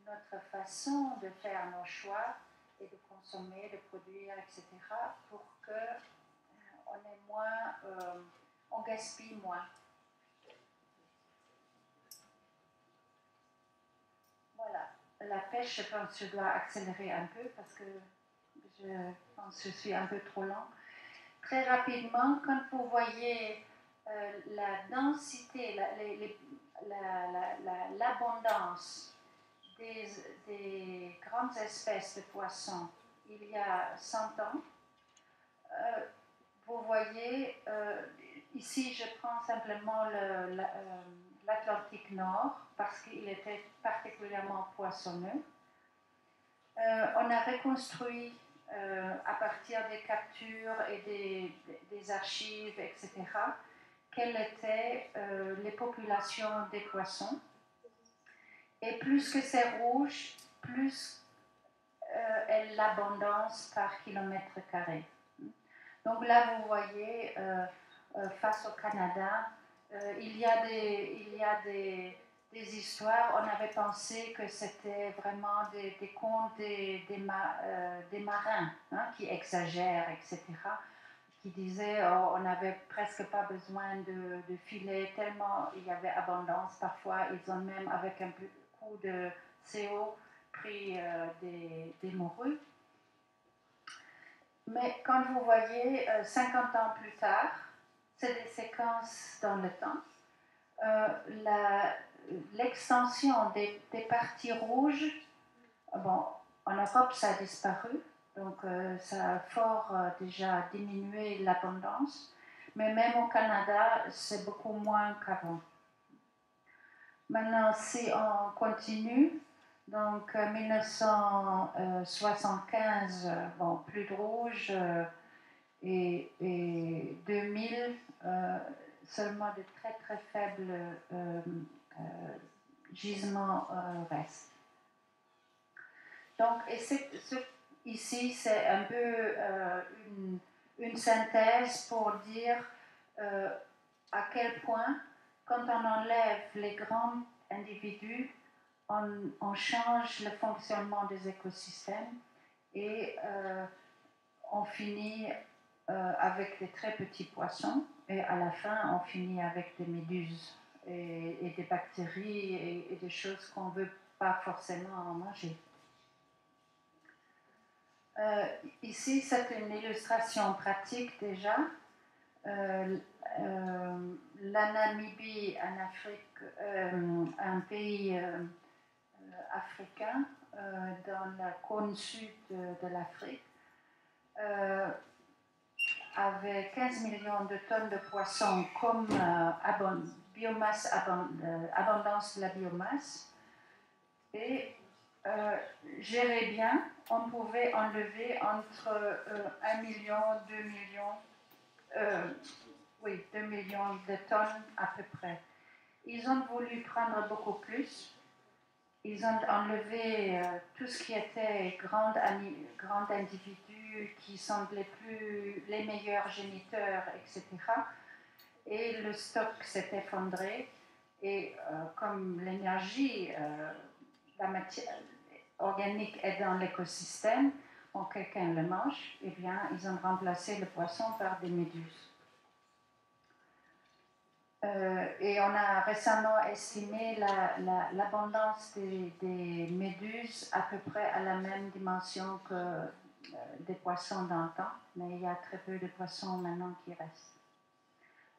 notre façon de faire nos choix et de consommer, de produire, etc. pour qu'on ait moins, on gaspille moins. Voilà. La pêche, je pense que je dois accélérer un peu parce que je pense que je suis un peu trop lent. Très rapidement, quand vous voyez la densité, l'abondance des grandes espèces de poissons il y a 100 ans, vous voyez, ici je prends simplement l'Atlantique Nord parce qu'il était particulièrement poissonneux. On a reconstruit à partir des captures et des archives, etc., quelles étaient les populations des poissons. Et plus que c'est rouge, plus est l'abondance par kilomètre carré. Donc là, vous voyez, face au Canada, il y a des histoires. On avait pensé que c'était vraiment des contes des marins qui exagèrent, etc., qui disaient on n'avait presque pas besoin de filets, tellement il y avait abondance. Parfois, ils ont même, avec un coup de CO, pris des morues. Mais quand vous voyez 50 ans plus tard, c'est des séquences dans le temps. L'extension des parties rouges, bon, en Europe ça a disparu, donc ça a fort déjà diminué l'abondance, mais même au Canada c'est beaucoup moins qu'avant. Maintenant, si on continue, donc 1975, bon, plus de rouge, et 2000, seulement de très très faibles gisements restent. Donc, ici, c'est un peu une synthèse pour dire à quel point, quand on enlève les grands individus, on change le fonctionnement des écosystèmes et on finit avec des très petits poissons et à la fin on finit avec des méduses et des bactéries et des choses qu'on ne veut pas forcément manger. Ici c'est une illustration pratique déjà. La Namibie en Afrique, un pays africain dans la cône sud de l'Afrique, avait 15 millions de tonnes de poissons comme abondance de la biomasse. Et gérer bien, on pouvait enlever entre 1 million, 2 millions, 2 millions de tonnes à peu près. Ils ont voulu prendre beaucoup plus. Ils ont enlevé tout ce qui était grand individus qui sont les meilleurs géniteurs, etc. Et le stock s'est effondré. Et comme l'énergie, la matière organique est dans l'écosystème, quand quelqu'un le mange, eh bien, ils ont remplacé le poisson par des méduses. Et on a récemment estimé l'abondance des méduses à peu près à la même dimension que des poissons d'antan, mais il y a très peu de poissons maintenant qui restent.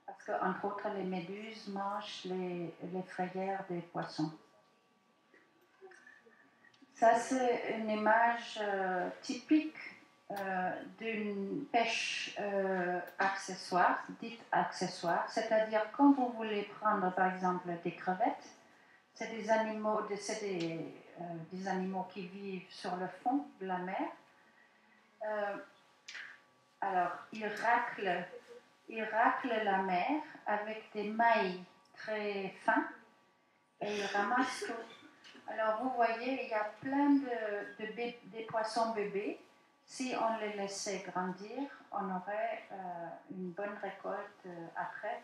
Parce qu'entre autres, les méduses mangent les frayères des poissons. Ça, c'est une image typique d'une pêche accessoire, dite accessoire, c'est-à-dire quand vous voulez prendre par exemple des crevettes, c'est des animaux, des animaux qui vivent sur le fond de la mer. Alors, ils raclent la mer avec des mailles très fins et ils ramassent tout. Alors, vous voyez, il y a plein des poissons bébés. Si on les laissait grandir, on aurait une bonne récolte après.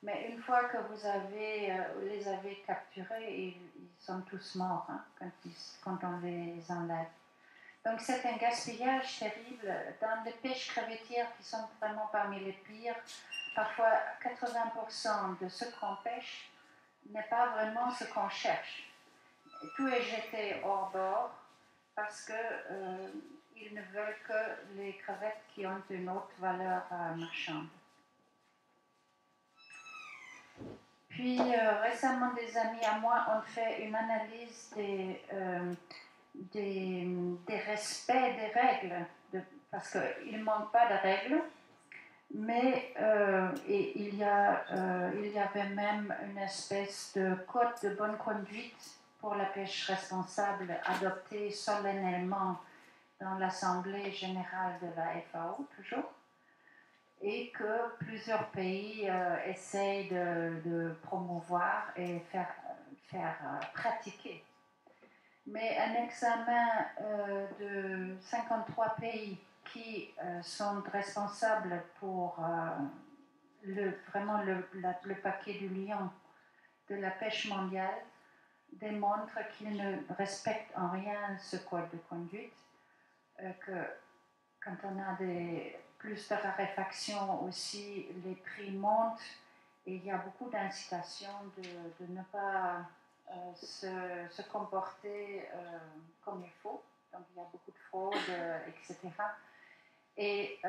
Mais une fois que vous les avez capturés, ils sont tous morts hein, quand on les enlève. Donc c'est un gaspillage terrible. Dans les pêches crevettières qui sont vraiment parmi les pires, parfois 80% de ce qu'on pêche n'est pas vraiment ce qu'on cherche. Tout est jeté hors bord parce qu'ils ne veulent que les crevettes qui ont une haute valeur marchande. Puis récemment, des amis à moi ont fait une analyse des respects des règles, parce qu'il ne manque pas de règles, mais il y avait même une espèce de code de bonne conduite pour la pêche responsable adopté solennellement dans l'Assemblée générale de la FAO, toujours, et que plusieurs pays essayent de promouvoir et faire pratiquer. Mais un examen de 53 pays qui sont responsables pour vraiment le paquet du lion de la pêche mondiale démontre qu'ils ne respectent en rien ce code de conduite, que quand on a plus de raréfaction aussi, les prix montent et il y a beaucoup d'incitations de ne pas se comporter comme il faut. Donc il y a beaucoup de fraude, etc. Et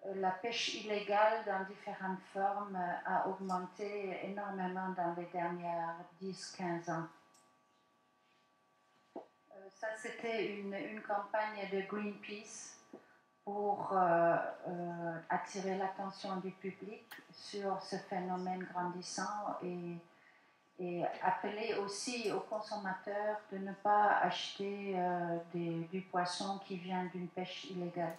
la pêche illégale dans différentes formes a augmenté énormément dans les dernières 10-15 ans. Ça, c'était une campagne de Greenpeace pour attirer l'attention du public sur ce phénomène grandissant et appeler aussi aux consommateurs de ne pas acheter du poisson qui vient d'une pêche illégale.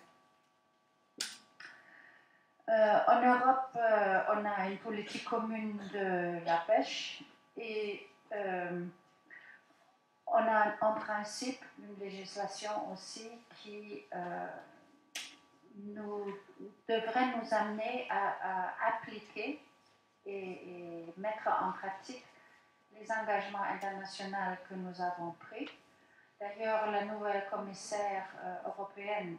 En Europe, on a une politique commune de la pêche et on a en principe une législation aussi qui devrait nous amener à appliquer et mettre en pratique les engagements internationaux que nous avons pris. D'ailleurs, la nouvelle commissaire européenne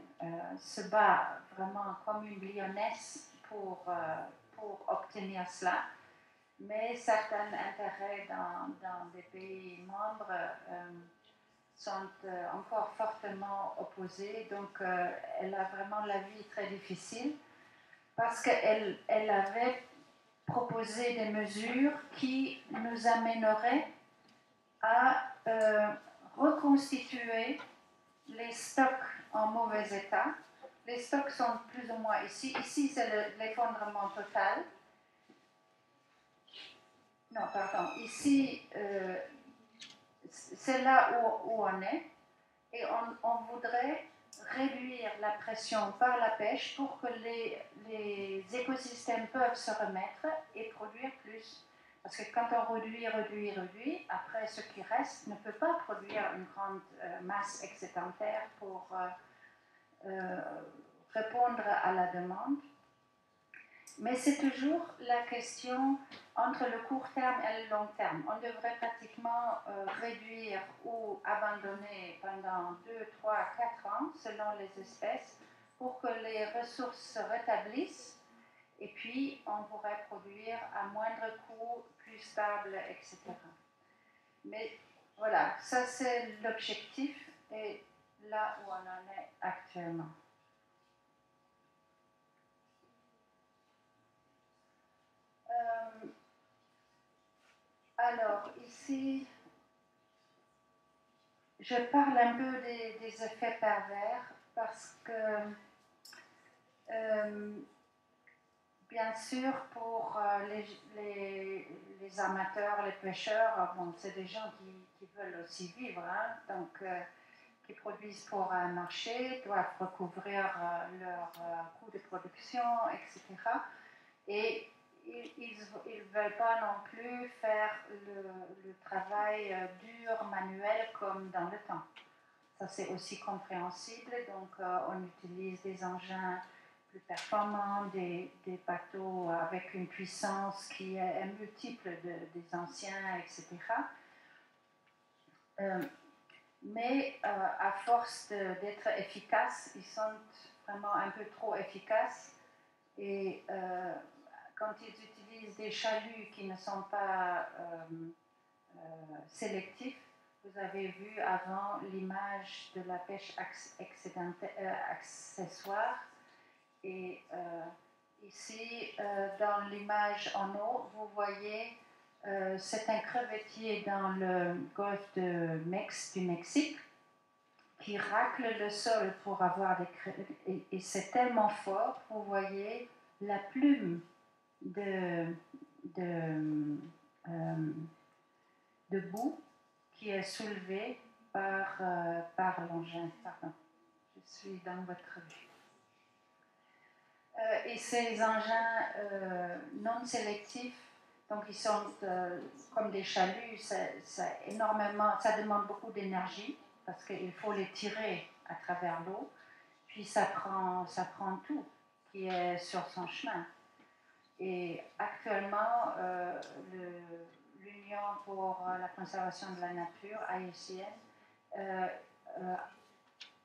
se bat vraiment comme une lionesse pour obtenir cela. Mais certains intérêts dans des pays membres sont encore fortement opposés. Donc, elle a vraiment la vie très difficile parce qu'elle avait proposé des mesures qui nous amèneraient à reconstituer les stocks en mauvais état. Les stocks sont plus ou moins ici. Ici, c'est l'effondrement total. Non, pardon. Ici, c'est là où on est. Et on voudrait réduire la pression par la pêche pour que les écosystèmes peuvent se remettre et produire plus. Parce que quand on réduit, après ce qui reste ne peut pas produire une grande masse excédentaire pour répondre à la demande. Mais c'est toujours la question entre le court terme et le long terme. On devrait pratiquement réduire ou abandonner pendant 2, 3, 4 ans, selon les espèces, pour que les ressources se rétablissent Et puis, on pourrait produire à moindre coût, plus stable, etc. Mais voilà, ça c'est l'objectif et là où on en est actuellement. Alors, ici, je parle un peu des effets pervers parce que, bien sûr, pour les amateurs, les pêcheurs, bon, c'est des gens qui veulent aussi vivre, hein, donc qui produisent pour un marché, doivent recouvrir leurs coûts de production, etc. Et ils ne veulent pas non plus faire le travail dur, manuel, comme dans le temps. Ça, c'est aussi compréhensible. Donc, on utilise des engins plus performants, des bateaux avec une puissance qui est multiple des anciens, etc. Mais à force d'être efficaces, ils sont vraiment un peu trop efficaces. Et quand ils utilisent des chaluts qui ne sont pas sélectifs, vous avez vu avant l'image de la pêche accessoire. Et ici, dans l'image en haut, vous voyez, c'est un crevettier dans le golfe du Mexique qui racle le sol pour avoir des crevettes. Et c'est tellement fort, vous voyez la plume de boue qui est soulevée par l'engin. Pardon, je suis dans votre vue. Et ces engins non sélectifs, donc ils sont comme des chaluts, ça demande beaucoup d'énergie parce qu'il faut les tirer à travers l'eau, puis ça prend tout qui est sur son chemin. Et actuellement, l'Union pour la conservation de la nature, IUCN,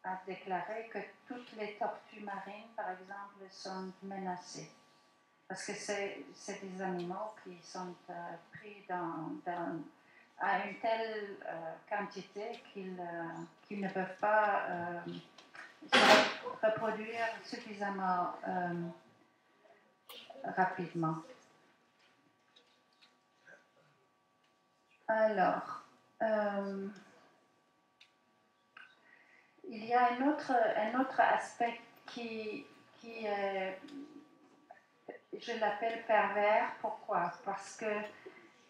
a déclaré que toutes les tortues marines, par exemple, sont menacées. Parce que c'est des animaux qui sont pris à une telle quantité qu'ils ne peuvent pas se reproduire suffisamment rapidement. Alors, il y a un autre aspect qui est, je l'appelle pervers. Pourquoi? Parce que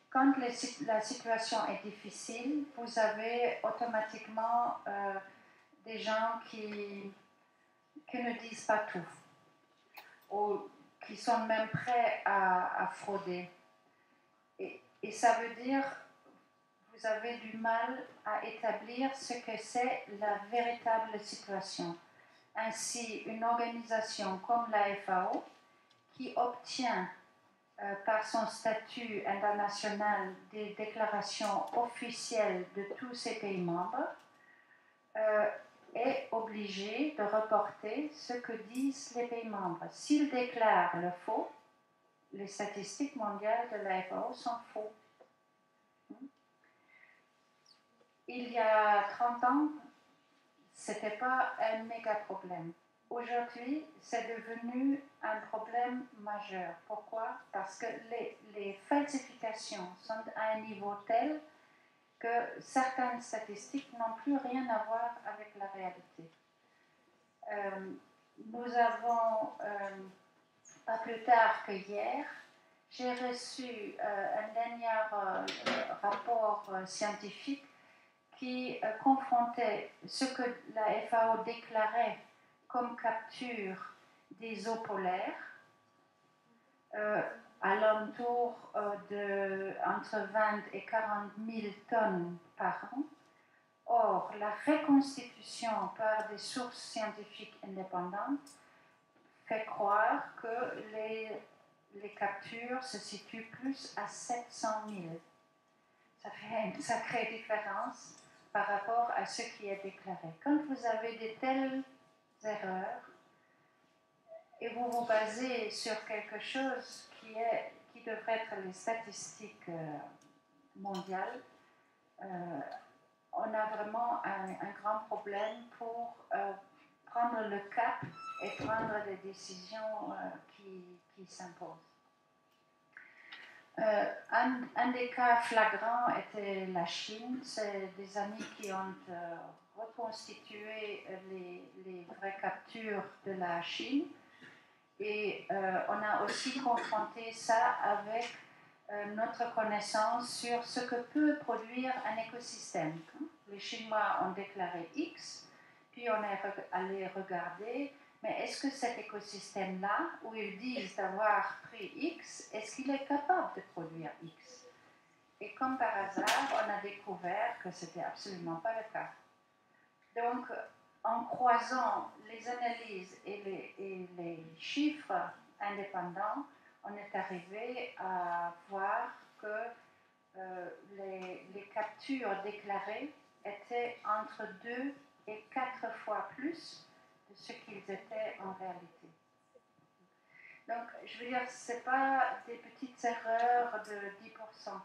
quand la situation est difficile, vous avez automatiquement des gens qui ne disent pas tout, ou qui sont même prêts à frauder. Et ça veut dire vous avez du mal à établir ce que c'est la véritable situation. Ainsi, une organisation comme la FAO, qui obtient par son statut international des déclarations officielles de tous ses pays membres, est obligée de reporter ce que disent les pays membres. S'ils déclarent le faux, les statistiques mondiales de la FAO sont faux. Il y a 30 ans, ce n'était pas un méga problème. Aujourd'hui, c'est devenu un problème majeur. Pourquoi? Parce que les falsifications sont à un niveau tel que certaines statistiques n'ont plus rien à voir avec la réalité. Nous avons, pas plus tard que hier, j'ai reçu un dernier rapport scientifique qui confrontait ce que la FAO déclarait comme capture des eaux polaires à l'entour entre 20 et 40 000 tonnes par an. Or, la reconstitution par des sources scientifiques indépendantes fait croire que les captures se situent plus à 700 000. Ça fait une sacrée différence par rapport à ce qui est déclaré. Quand vous avez de telles erreurs, et vous vous basez sur quelque chose qui devrait être les statistiques mondiales, on a vraiment un grand problème pour prendre le cap et prendre les décisions qui s'imposent. Un des cas flagrants était la Chine. C'est des amis qui ont reconstitué les vraies captures de la Chine. Et on a aussi confronté ça avec notre connaissance sur ce que peut produire un écosystème. Les Chinois ont déclaré X, puis on est allé regarder, mais est-ce que cet écosystème-là, où ils disent d'avoir pris X, est-ce qu'il est capable de produire X? Et comme par hasard, on a découvert que ce n'était absolument pas le cas. Donc, en croisant les analyses et les chiffres indépendants, on est arrivé à voir que les captures déclarées étaient entre 2 et 4 fois plus de ce qu'ils étaient en réalité. Donc, je veux dire, ce n'est pas des petites erreurs de 10%.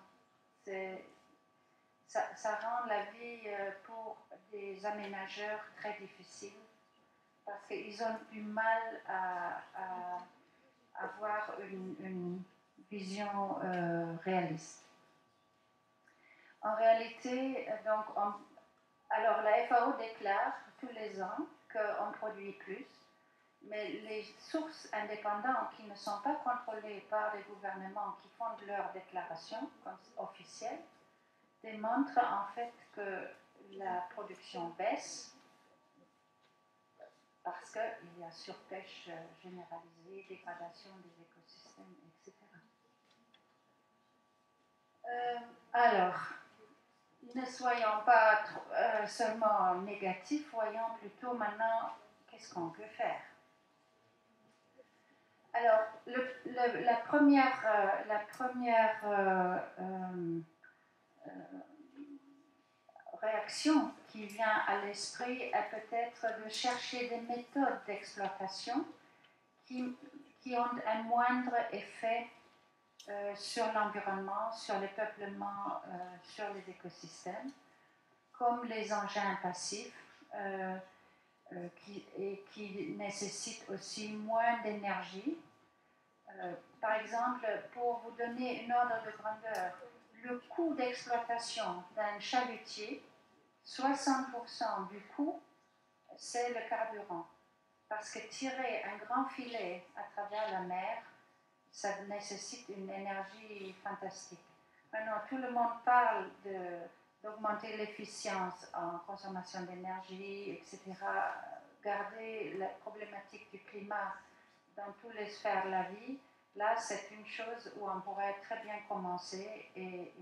Ça rend la vie pour des aménageurs très difficile parce qu'ils ont du mal à avoir une vision réaliste. En réalité, donc, alors la FAO déclare tous les ans qu'on produit plus, mais les sources indépendantes qui ne sont pas contrôlées par les gouvernements qui font leurs déclarations officielles démontrent en fait que la production baisse parce qu'il y a surpêche généralisée, dégradation des écosystèmes, etc. Alors, ne soyons pas seulement négatifs, voyons plutôt maintenant qu'est-ce qu'on peut faire. Alors, la première réaction qui vient à l'esprit est peut-être de chercher des méthodes d'exploitation qui ont un moindre effet sur l'environnement, sur les peuplements, sur les écosystèmes, comme les engins passifs qui nécessitent aussi moins d'énergie. Par exemple, pour vous donner une ordre de grandeur, le coût d'exploitation d'un chalutier, 60% du coût, c'est le carburant. Parce que tirer un grand filet à travers la mer, ça nécessite une énergie fantastique. Maintenant, tout le monde parle d'augmenter l'efficience en consommation d'énergie, etc. Garder la problématique du climat dans toutes les sphères de la vie, là, c'est une chose où on pourrait très bien commencer et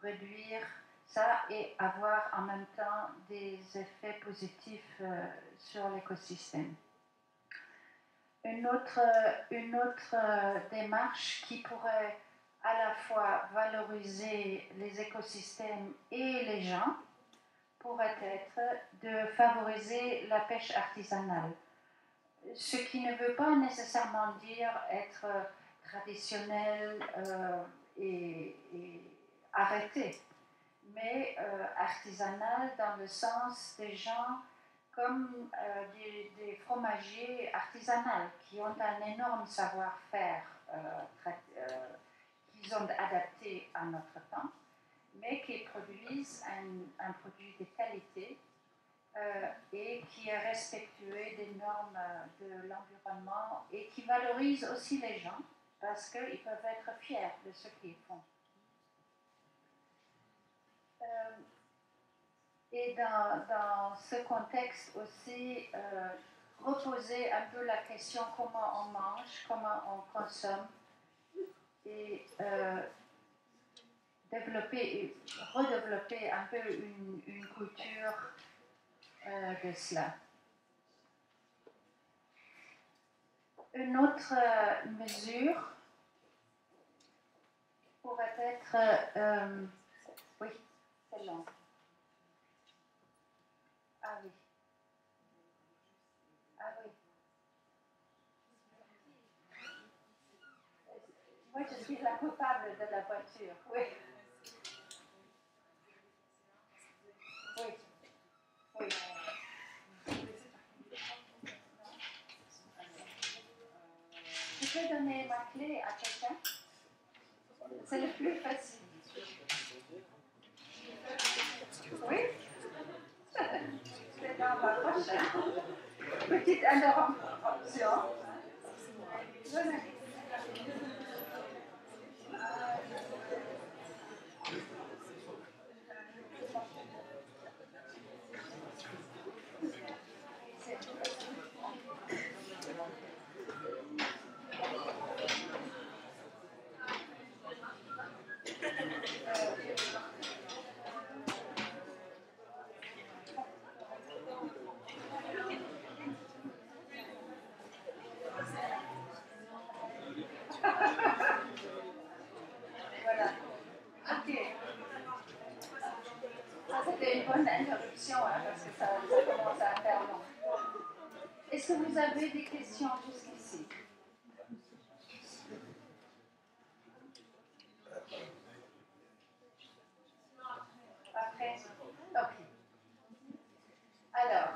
réduire ça et avoir en même temps des effets positifs sur l'écosystème. Une autre démarche qui pourrait à la fois valoriser les écosystèmes et les gens pourrait être de favoriser la pêche artisanale. Ce qui ne veut pas nécessairement dire être traditionnel et arrêté, mais artisanal dans le sens des gens comme des fromagers artisanaux qui ont un énorme savoir-faire qu'ils ont adapté à notre temps, mais qui produisent un produit de qualité et qui est respectueux des normes de l'environnement et qui valorise aussi les gens parce qu'ils peuvent être fiers de ce qu'ils font. Et dans ce contexte aussi, reposer un peu la question comment on mange, comment on consomme et redévelopper un peu une culture de cela. Une autre mesure pourrait être... oui, c'est long. Ah oui. Ah oui. Oui, je suis la coupable de la voiture. Oui. Oui. Oui. Je peux donner ma clé à quelqu'un? C'est le plus facile. Oui? C'est dans ma prochaine. Petite interruption. Venez. Voilà. Ok. Ça, c'était une bonne interruption, hein, parce que ça commence à faire long. Est-ce que vous avez des questions jusqu'ici? Après? Ok. Alors,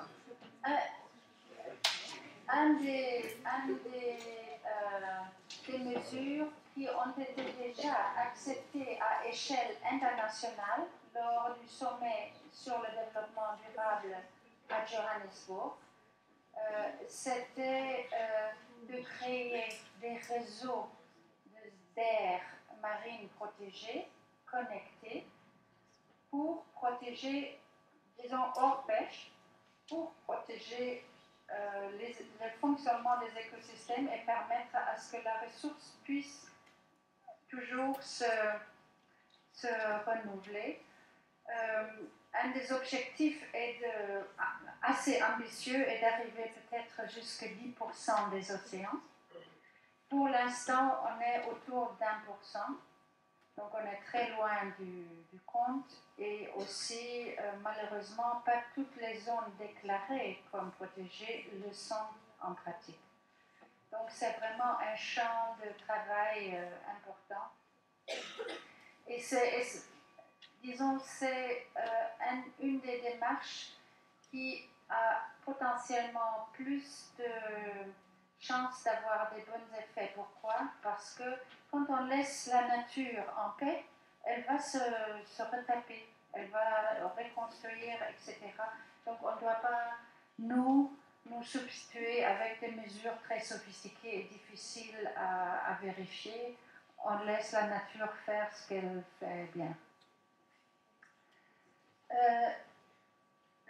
des mesures qui ont été déjà acceptées à échelle internationale lors du sommet sur le développement durable à Johannesburg, c'était de créer des réseaux d'aires marines protégées, connectés, pour protéger, disons, hors pêche, pour protéger le fonctionnement des écosystèmes et permettre à ce que la ressource puisse toujours se renouveler. Un des objectifs assez ambitieux est d'arriver peut-être jusqu'à 10% des océans. Pour l'instant, on est autour d'1%. Donc on est très loin du compte et aussi malheureusement pas toutes les zones déclarées comme protégées le sont en pratique. Donc c'est vraiment un champ de travail important. Et disons, c'est une des démarches qui a potentiellement plus de chances d'avoir des bons effets. Pourquoi? Parce que quand on laisse la nature en paix, elle va se retaper, elle va reconstruire, etc. Donc on ne doit pas nous substituer avec des mesures très sophistiquées et difficiles à vérifier. On laisse la nature faire ce qu'elle fait bien.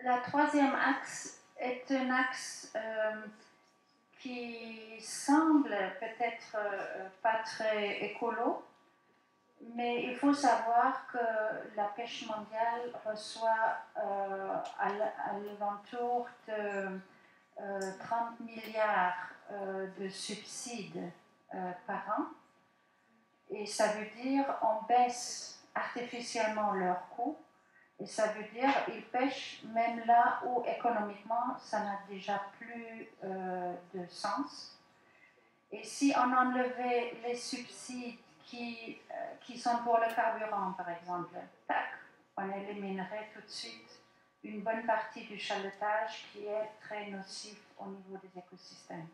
La troisième axe est un axe qui semble peut-être pas très écolo, mais il faut savoir que la pêche mondiale reçoit à l'alentour de 30 milliards de subsides par an. Et ça veut dire qu'on baisse artificiellement leurs coûts. Et ça veut dire qu'ils pêchent même là où économiquement ça n'a déjà plus de sens. Et si on enlevait les subsides qui sont pour le carburant, par exemple, tac, on éliminerait tout de suite une bonne partie du chalutage qui est très nocif au niveau des écosystèmes.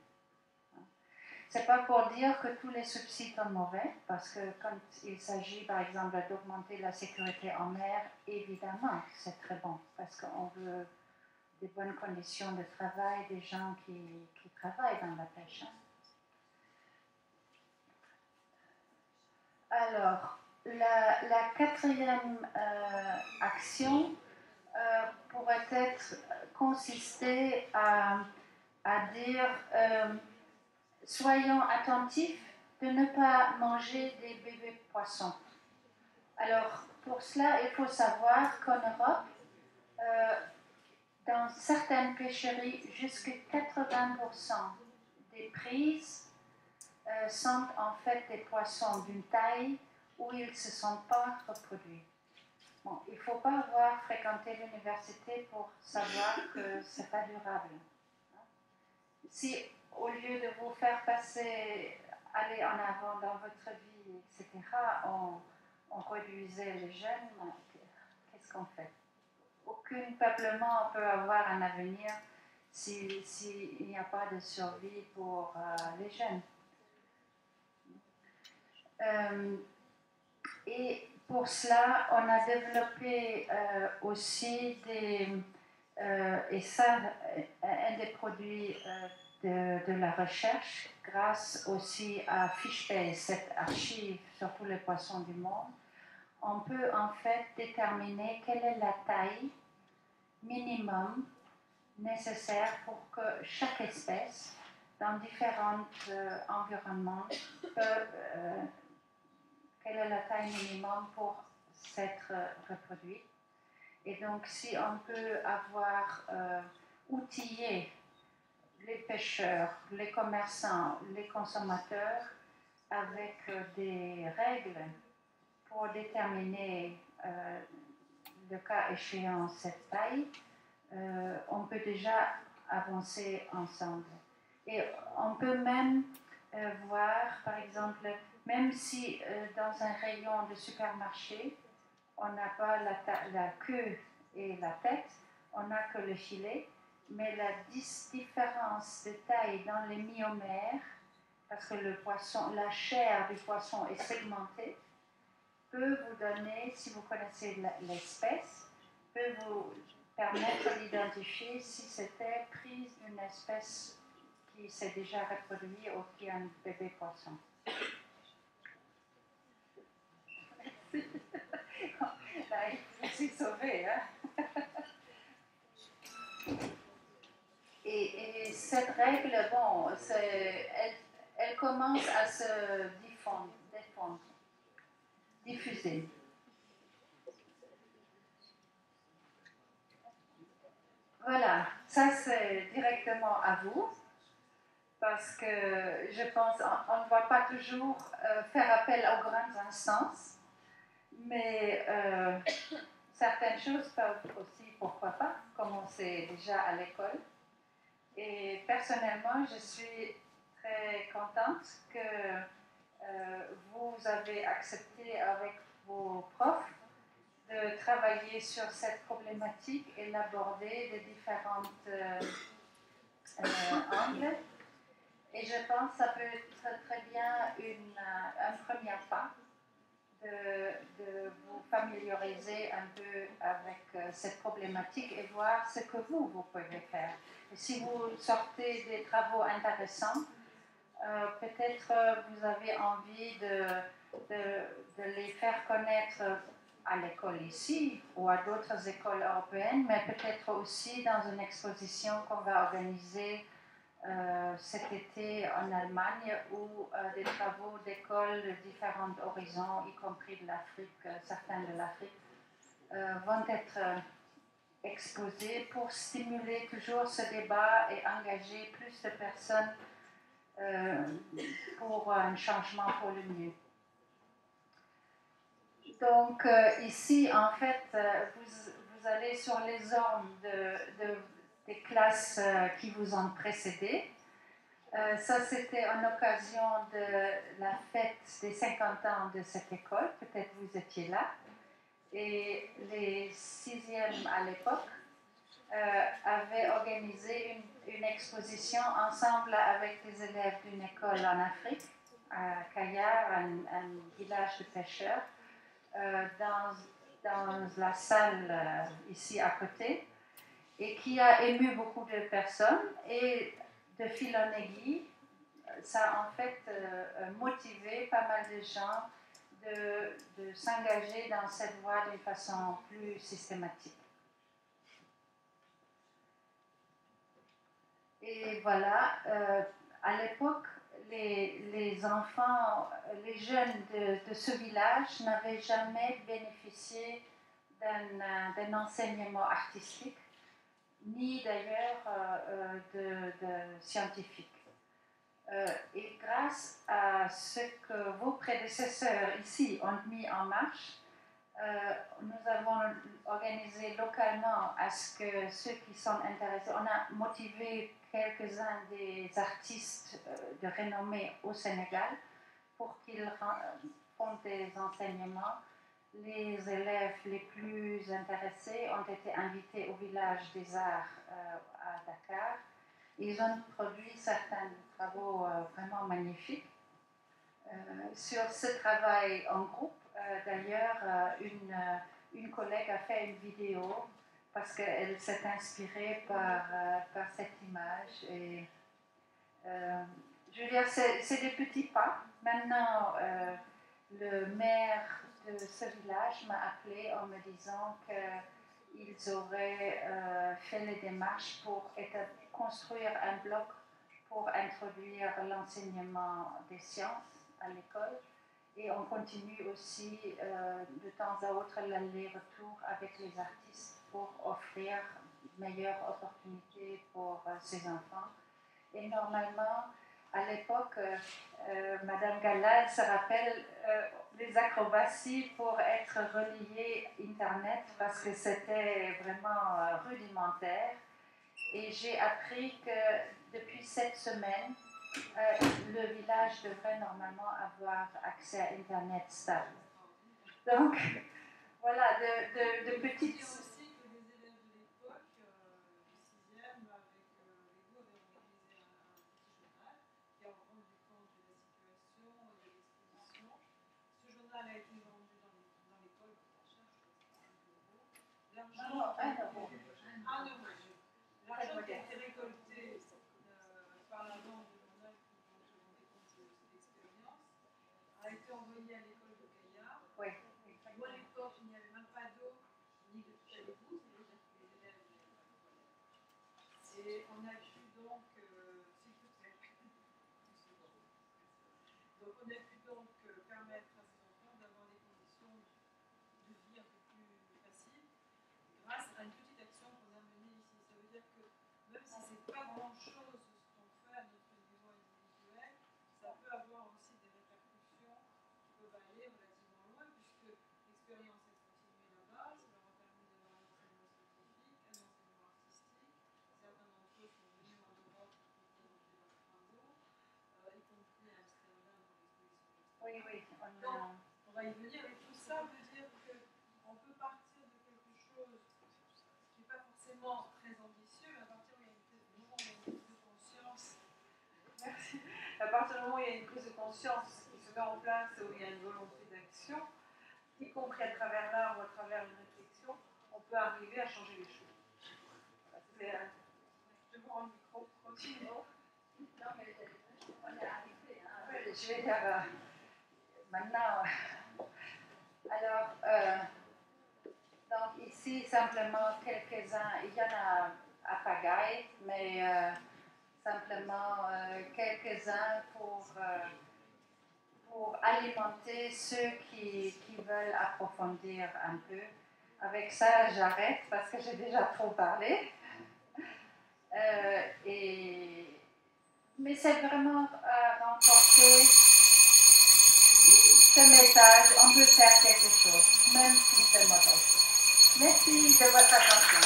Ce n'est pas pour dire que tous les subsides sont mauvais, parce que quand il s'agit, par exemple, d'augmenter la sécurité en mer, évidemment, c'est très bon, parce qu'on veut des bonnes conditions de travail des gens qui travaillent dans la pêche. Alors, la quatrième action pourrait consister à dire soyons attentifs de ne pas manger des bébés poissons. Alors, pour cela, il faut savoir qu'en Europe, dans certaines pêcheries, jusqu'à 80% des prises sont en fait des poissons d'une taille où ils ne se sont pas reproduits. Bon, il ne faut pas avoir fréquenté l'université pour savoir que ce n'est pas durable. Si au lieu de vous faire aller en avant dans votre vie etc., on réduisait les jeunes, qu'est-ce qu'on fait? Aucun peuplement peut avoir un avenir s'il n'y a pas de survie pour les jeunes. Et pour cela, on a développé aussi et ça, un des produits de la recherche, grâce aussi à Fishbase, cette archive sur tous les poissons du monde, on peut en fait déterminer quelle est la taille minimum nécessaire pour que chaque espèce, dans différents environnements, quelle est la taille minimum pour s'être reproduite. Et donc, si on peut avoir outillé les pêcheurs, les commerçants, les consommateurs avec des règles pour déterminer le cas échéant cette taille, on peut déjà avancer ensemble. Et on peut même voir, par exemple, même si dans un rayon de supermarché, on n'a pas la queue et la tête, on n'a que le filet, mais la différence de taille dans les myomères, parce que la chair du poisson est segmentée, peut vous donner, si vous connaissez l'espèce, peut vous permettre d'identifier si c'était prise d'une espèce qui s'est déjà reproduite ou qui a un bébé poisson. Là, je suis sauvée. Hein? Et cette règle, bon, elle commence à se diffuser. Voilà, ça c'est directement à vous, parce que je pense qu'on ne va pas toujours faire appel aux grandes instances, mais certaines choses peuvent aussi, pourquoi pas, commencer déjà à l'école. Et personnellement, je suis très contente que vous avez accepté avec vos profs de travailler sur cette problématique et l'aborder de différents angles. Et je pense que ça peut être très bien un premier pas de vous familiariser un peu avec cette problématique et voir ce que vous pouvez faire. Et si vous sortez des travaux intéressants, peut-être vous avez envie de les faire connaître à l'école ici ou à d'autres écoles européennes, mais peut-être aussi dans une exposition qu'on va organiser cet été en Allemagne où des travaux d'écoles de différents horizons, y compris de l'Afrique, certains de l'Afrique, vont être exposés pour stimuler toujours ce débat et engager plus de personnes pour un changement pour le mieux. Donc ici, en fait, vous allez sur les ordres des classes qui vous ont précédé. Ça, c'était en occasion de la fête des 50 ans de cette école. Peut-être vous étiez là. Et les sixièmes à l'époque avaient organisé une exposition ensemble avec des élèves d'une école en Afrique, à Kayar, un village de pêcheurs, dans la salle ici à côté, et qui a ému beaucoup de personnes. Et de fil en aiguille, ça a en fait motivé pas mal de gens de s'engager dans cette voie d'une façon plus systématique. Et voilà, à l'époque, les enfants, les jeunes de ce village n'avaient jamais bénéficié d'un enseignement artistique, ni d'ailleurs de scientifique. Et grâce à ce que vos prédécesseurs ici ont mis en marche, nous avons organisé localement à ce que ceux qui sont intéressés, on a motivé quelques-uns des artistes de renommée au Sénégal pour qu'ils font des enseignements. Les élèves les plus intéressés ont été invités au village des arts à Dakar. Ils ont produit certains travaux vraiment magnifiques. Sur ce travail en groupe, d'ailleurs, une collègue a fait une vidéo parce qu'elle s'est inspirée par cette image. Et, je veux dire, c'est des petits pas. Maintenant, le maire de ce village m'a appelé en me disant qu'ils auraient fait les démarches pour construire un bloc pour introduire l'enseignement des sciences à l'école. Et on continue aussi de temps à autre l'aller-retour avec les artistes pour offrir meilleures opportunités pour ces enfants. Et normalement, à l'époque, Madame Galal se rappelle les acrobaties pour être reliées Internet parce que c'était vraiment rudimentaire. Et j'ai appris que depuis cette semaine, le village devrait normalement avoir accès à Internet stable. Donc, voilà, de petites... A été vendu dans l'école pour cher, je crois que c'est 1 euro. L'argent qui a été récolté par la vente de journal qui vont se rendre compte de cette expérience a été envoyé à l'école de Gaillard. Oui. Où à l'époque, il n'y avait même pas d'eau ni de tout à l'égout, c'est-à-dire que les élèves n'avaient pas de toilette. Et on a pu donc, s'il vous plaît, donc on a pu donc permettre à ces enfants d'avoir des conditions de vie un peu plus faciles grâce à une petite action qu'on a menée ici. Ça veut dire que même si ce n'est pas grand-chose ce qu'on fait à notre niveau individuel, ça peut avoir aussi des répercussions qui peuvent aller relativement loin, puisque l'expérience est continuée là-bas, ça leur a permis d'avoir un enseignement scientifique, un enseignement artistique. Certains d'entre eux sont venus en Europe pour présenter leurs travaux, y compris à Amsterdam dans l'exposition. Oui, donc, on va y venir, et tout ça veut dire qu'on peut partir de quelque chose qui n'est pas forcément très ambitieux, mais à partir du moment où il y a une prise de conscience. Merci. À partir du moment où il y a une prise de conscience qui se met en place, où il y a une volonté d'action, y compris à travers l'art ou à travers une réflexion, on peut arriver à changer les choses. Voilà, je vous rends le micro, continuons. Non, mais on est arrivé. Hein. Je vais dire maintenant. Alors, donc ici, simplement quelques-uns, il y en a à pagaille, mais simplement quelques-uns pour alimenter ceux qui veulent approfondir un peu. Avec ça, j'arrête parce que j'ai déjà trop parlé. Mais c'est vraiment renforcer ce message, on peut faire quelque chose, même si c'est modeste. Merci de votre attention.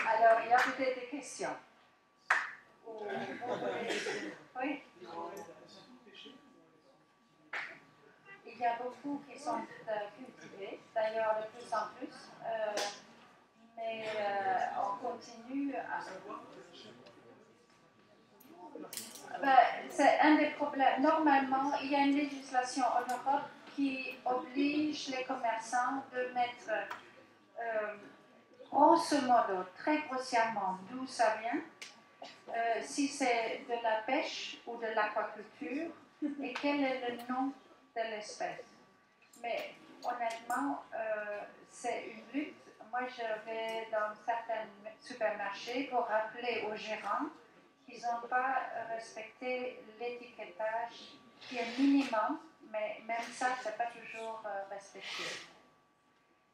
Alors, il y a peut-être des questions. Oui. Il y a beaucoup qui sont cultivés, d'ailleurs de plus en plus, mais on continue à... c'est un des problèmes. Normalement, il y a une législation en Europe qui oblige les commerçants de mettre, grosso modo, très grossièrement, d'où ça vient, si c'est de la pêche ou de l'aquaculture, et quel est le nom de l'espèce. Mais honnêtement, c'est une lutte. Moi, je vais dans certains supermarchés pour rappeler aux gérants qu'ils n'ont pas respecté l'étiquetage qui est minimum, mais même ça, ce n'est pas toujours respecté.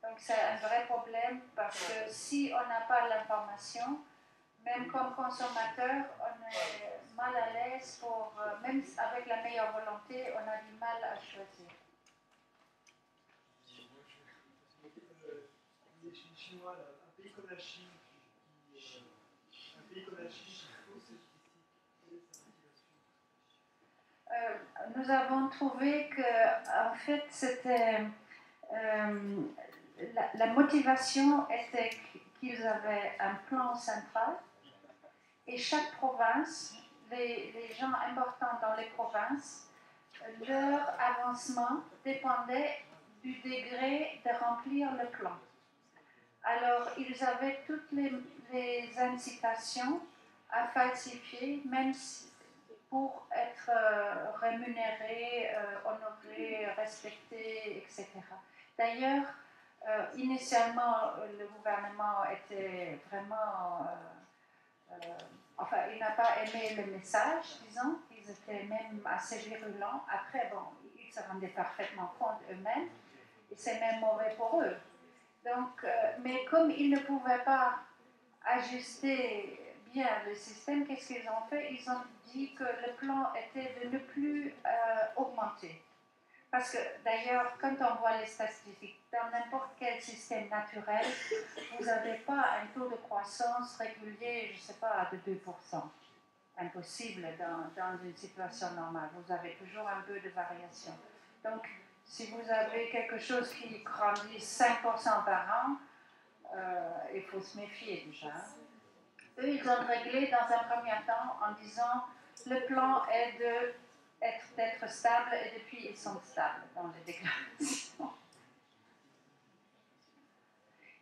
Donc, c'est un vrai problème parce que si on n'a pas l'information, même comme consommateur, on est mal à l'aise pour, même avec la meilleure volonté, on a du mal à choisir. les Chinois, là, un pays comme la Chine, un pays comme la Chine qui faut ces statistiques, quelle est sa motivation? Nous avons trouvé que, en fait, c'était la motivation était qu'ils avaient un plan central et chaque province, les gens importants dans les provinces, leur avancement dépendait du degré de remplir le plan. Alors, ils avaient toutes les incitations à falsifier, même pour être rémunérés, honorés, respectés, etc. D'ailleurs, initialement, le gouvernement était vraiment... enfin, il n'a pas aimé le message, disons. Ils étaient même assez virulents. Après, bon, ils se rendaient parfaitement compte eux-mêmes. Et c'est même mauvais pour eux. Donc, mais comme ils ne pouvaient pas ajuster bien le système, qu'est-ce qu'ils ont fait? Ils ont dit que le plan était de ne plus augmenter. Parce que d'ailleurs, quand on voit les statistiques, dans n'importe quel système naturel, vous n'avez pas un taux de croissance régulier, je ne sais pas, de 2%. Impossible dans une situation normale. Vous avez toujours un peu de variation. Donc, si vous avez quelque chose qui grandit 5% par an, il faut se méfier déjà. Eux, ils ont réglé dans un premier temps en disant le plan est d'être stable et depuis ils sont stables dans les déclarations.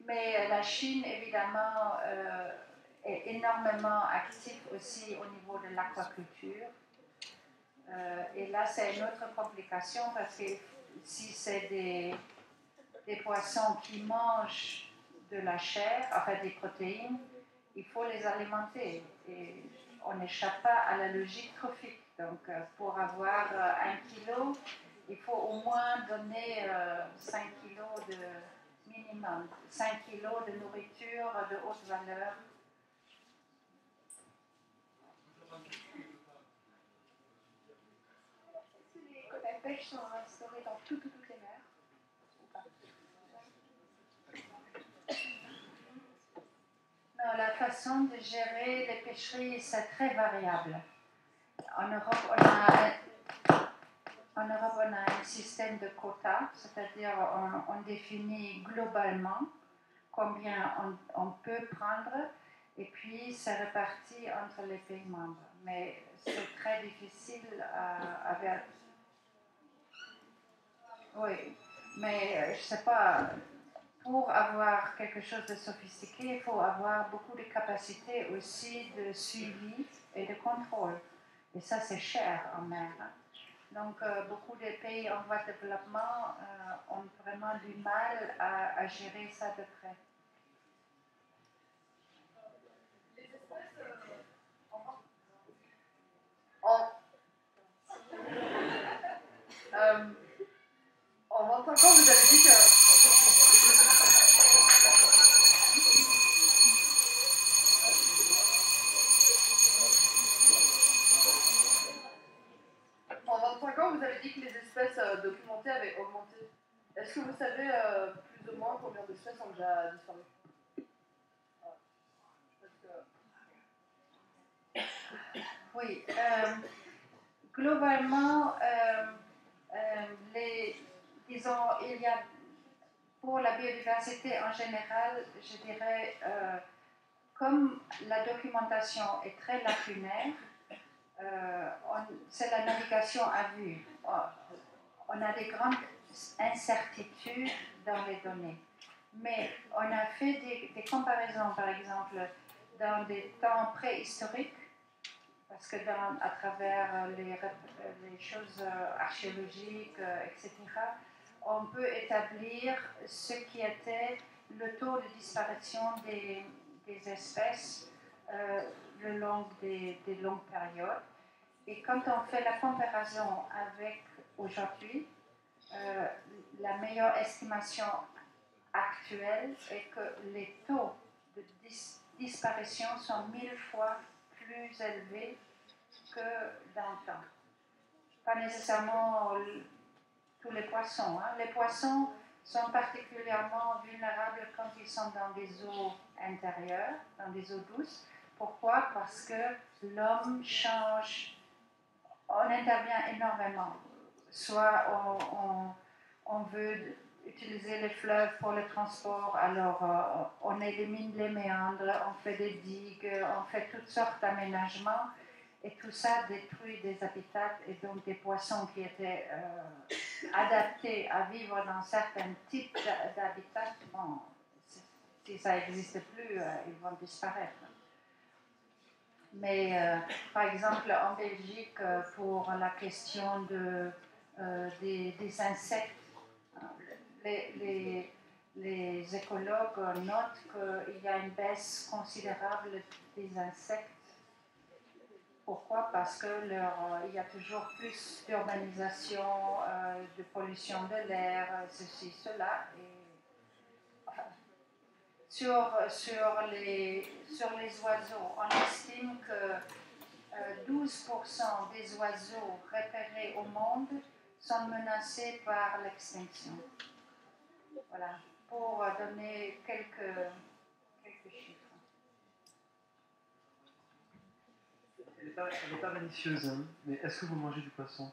Mais la Chine, évidemment, est énormément active aussi au niveau de l'aquaculture. Et là, c'est une autre complication parce que si c'est des poissons qui mangent de la chair, enfin des protéines, il faut les alimenter. Et on n'échappe pas à la logique trophique. Donc, pour avoir 1 kilo, il faut au moins donner 5 kilos de minimum, 5 kilos de nourriture de haute valeur. Est-ce que les quotas de pêche sont instaurés dans toutes les mers? Non, la façon de gérer les pêcheries, c'est très variable. En Europe, on a un système de quotas, c'est-à-dire on définit globalement combien on peut prendre et puis c'est réparti entre les pays membres. Mais c'est très difficile à faire. Oui, mais je ne sais pas, pour avoir quelque chose de sophistiqué, il faut avoir beaucoup de capacités aussi de suivi et de contrôle. Et ça, c'est cher en mer. Donc, beaucoup de pays en voie de développement ont vraiment du mal à gérer ça de près. Les espèces en 25 ans, vous avez dit que... En 25 ans, vous avez dit que les espèces documentées avaient augmenté. Est-ce que vous savez plus ou moins combien d'espèces ont déjà disparu? Oui, globalement, disons, il y a, pour la biodiversité en général, je dirais, comme la documentation est très lacunaire, c'est la navigation à vue. On a des grandes incertitudes dans les données. Mais on a fait des comparaisons, par exemple, dans des temps préhistoriques, parce que à travers les choses archéologiques, etc., on peut établir ce qui était le taux de disparition des espèces le long des longues périodes. Et quand on fait la comparaison avec aujourd'hui, la meilleure estimation actuelle est que les taux de disparition sont 1000 fois plus élevés que dans le temps. Pas nécessairement tous les poissons. Hein. Les poissons, sont particulièrement vulnérables quand ils sont dans des eaux intérieures, dans des eaux douces. Pourquoi? Parce que l'homme change, on intervient énormément. Soit on veut utiliser les fleuves pour le transport, alors on élimine les méandres, on fait des digues, on fait toutes sortes d'aménagements. Et tout ça détruit des habitats et donc des poissons qui étaient adaptés à vivre dans certains types d'habitats. Bon, si ça n'existe plus, ils vont disparaître. Mais par exemple, en Belgique, pour la question des insectes, les écologues notent qu'il y a une baisse considérable des insectes. Pourquoi? Parce qu'il y a toujours plus d'urbanisation, de pollution de l'air, ceci, cela. Et, sur les oiseaux, on estime que 12% des oiseaux repérés au monde sont menacés par l'extinction. Voilà, pour donner quelques chiffres. Elle n'est pas malicieuse, hein, mais est-ce que vous mangez du poisson?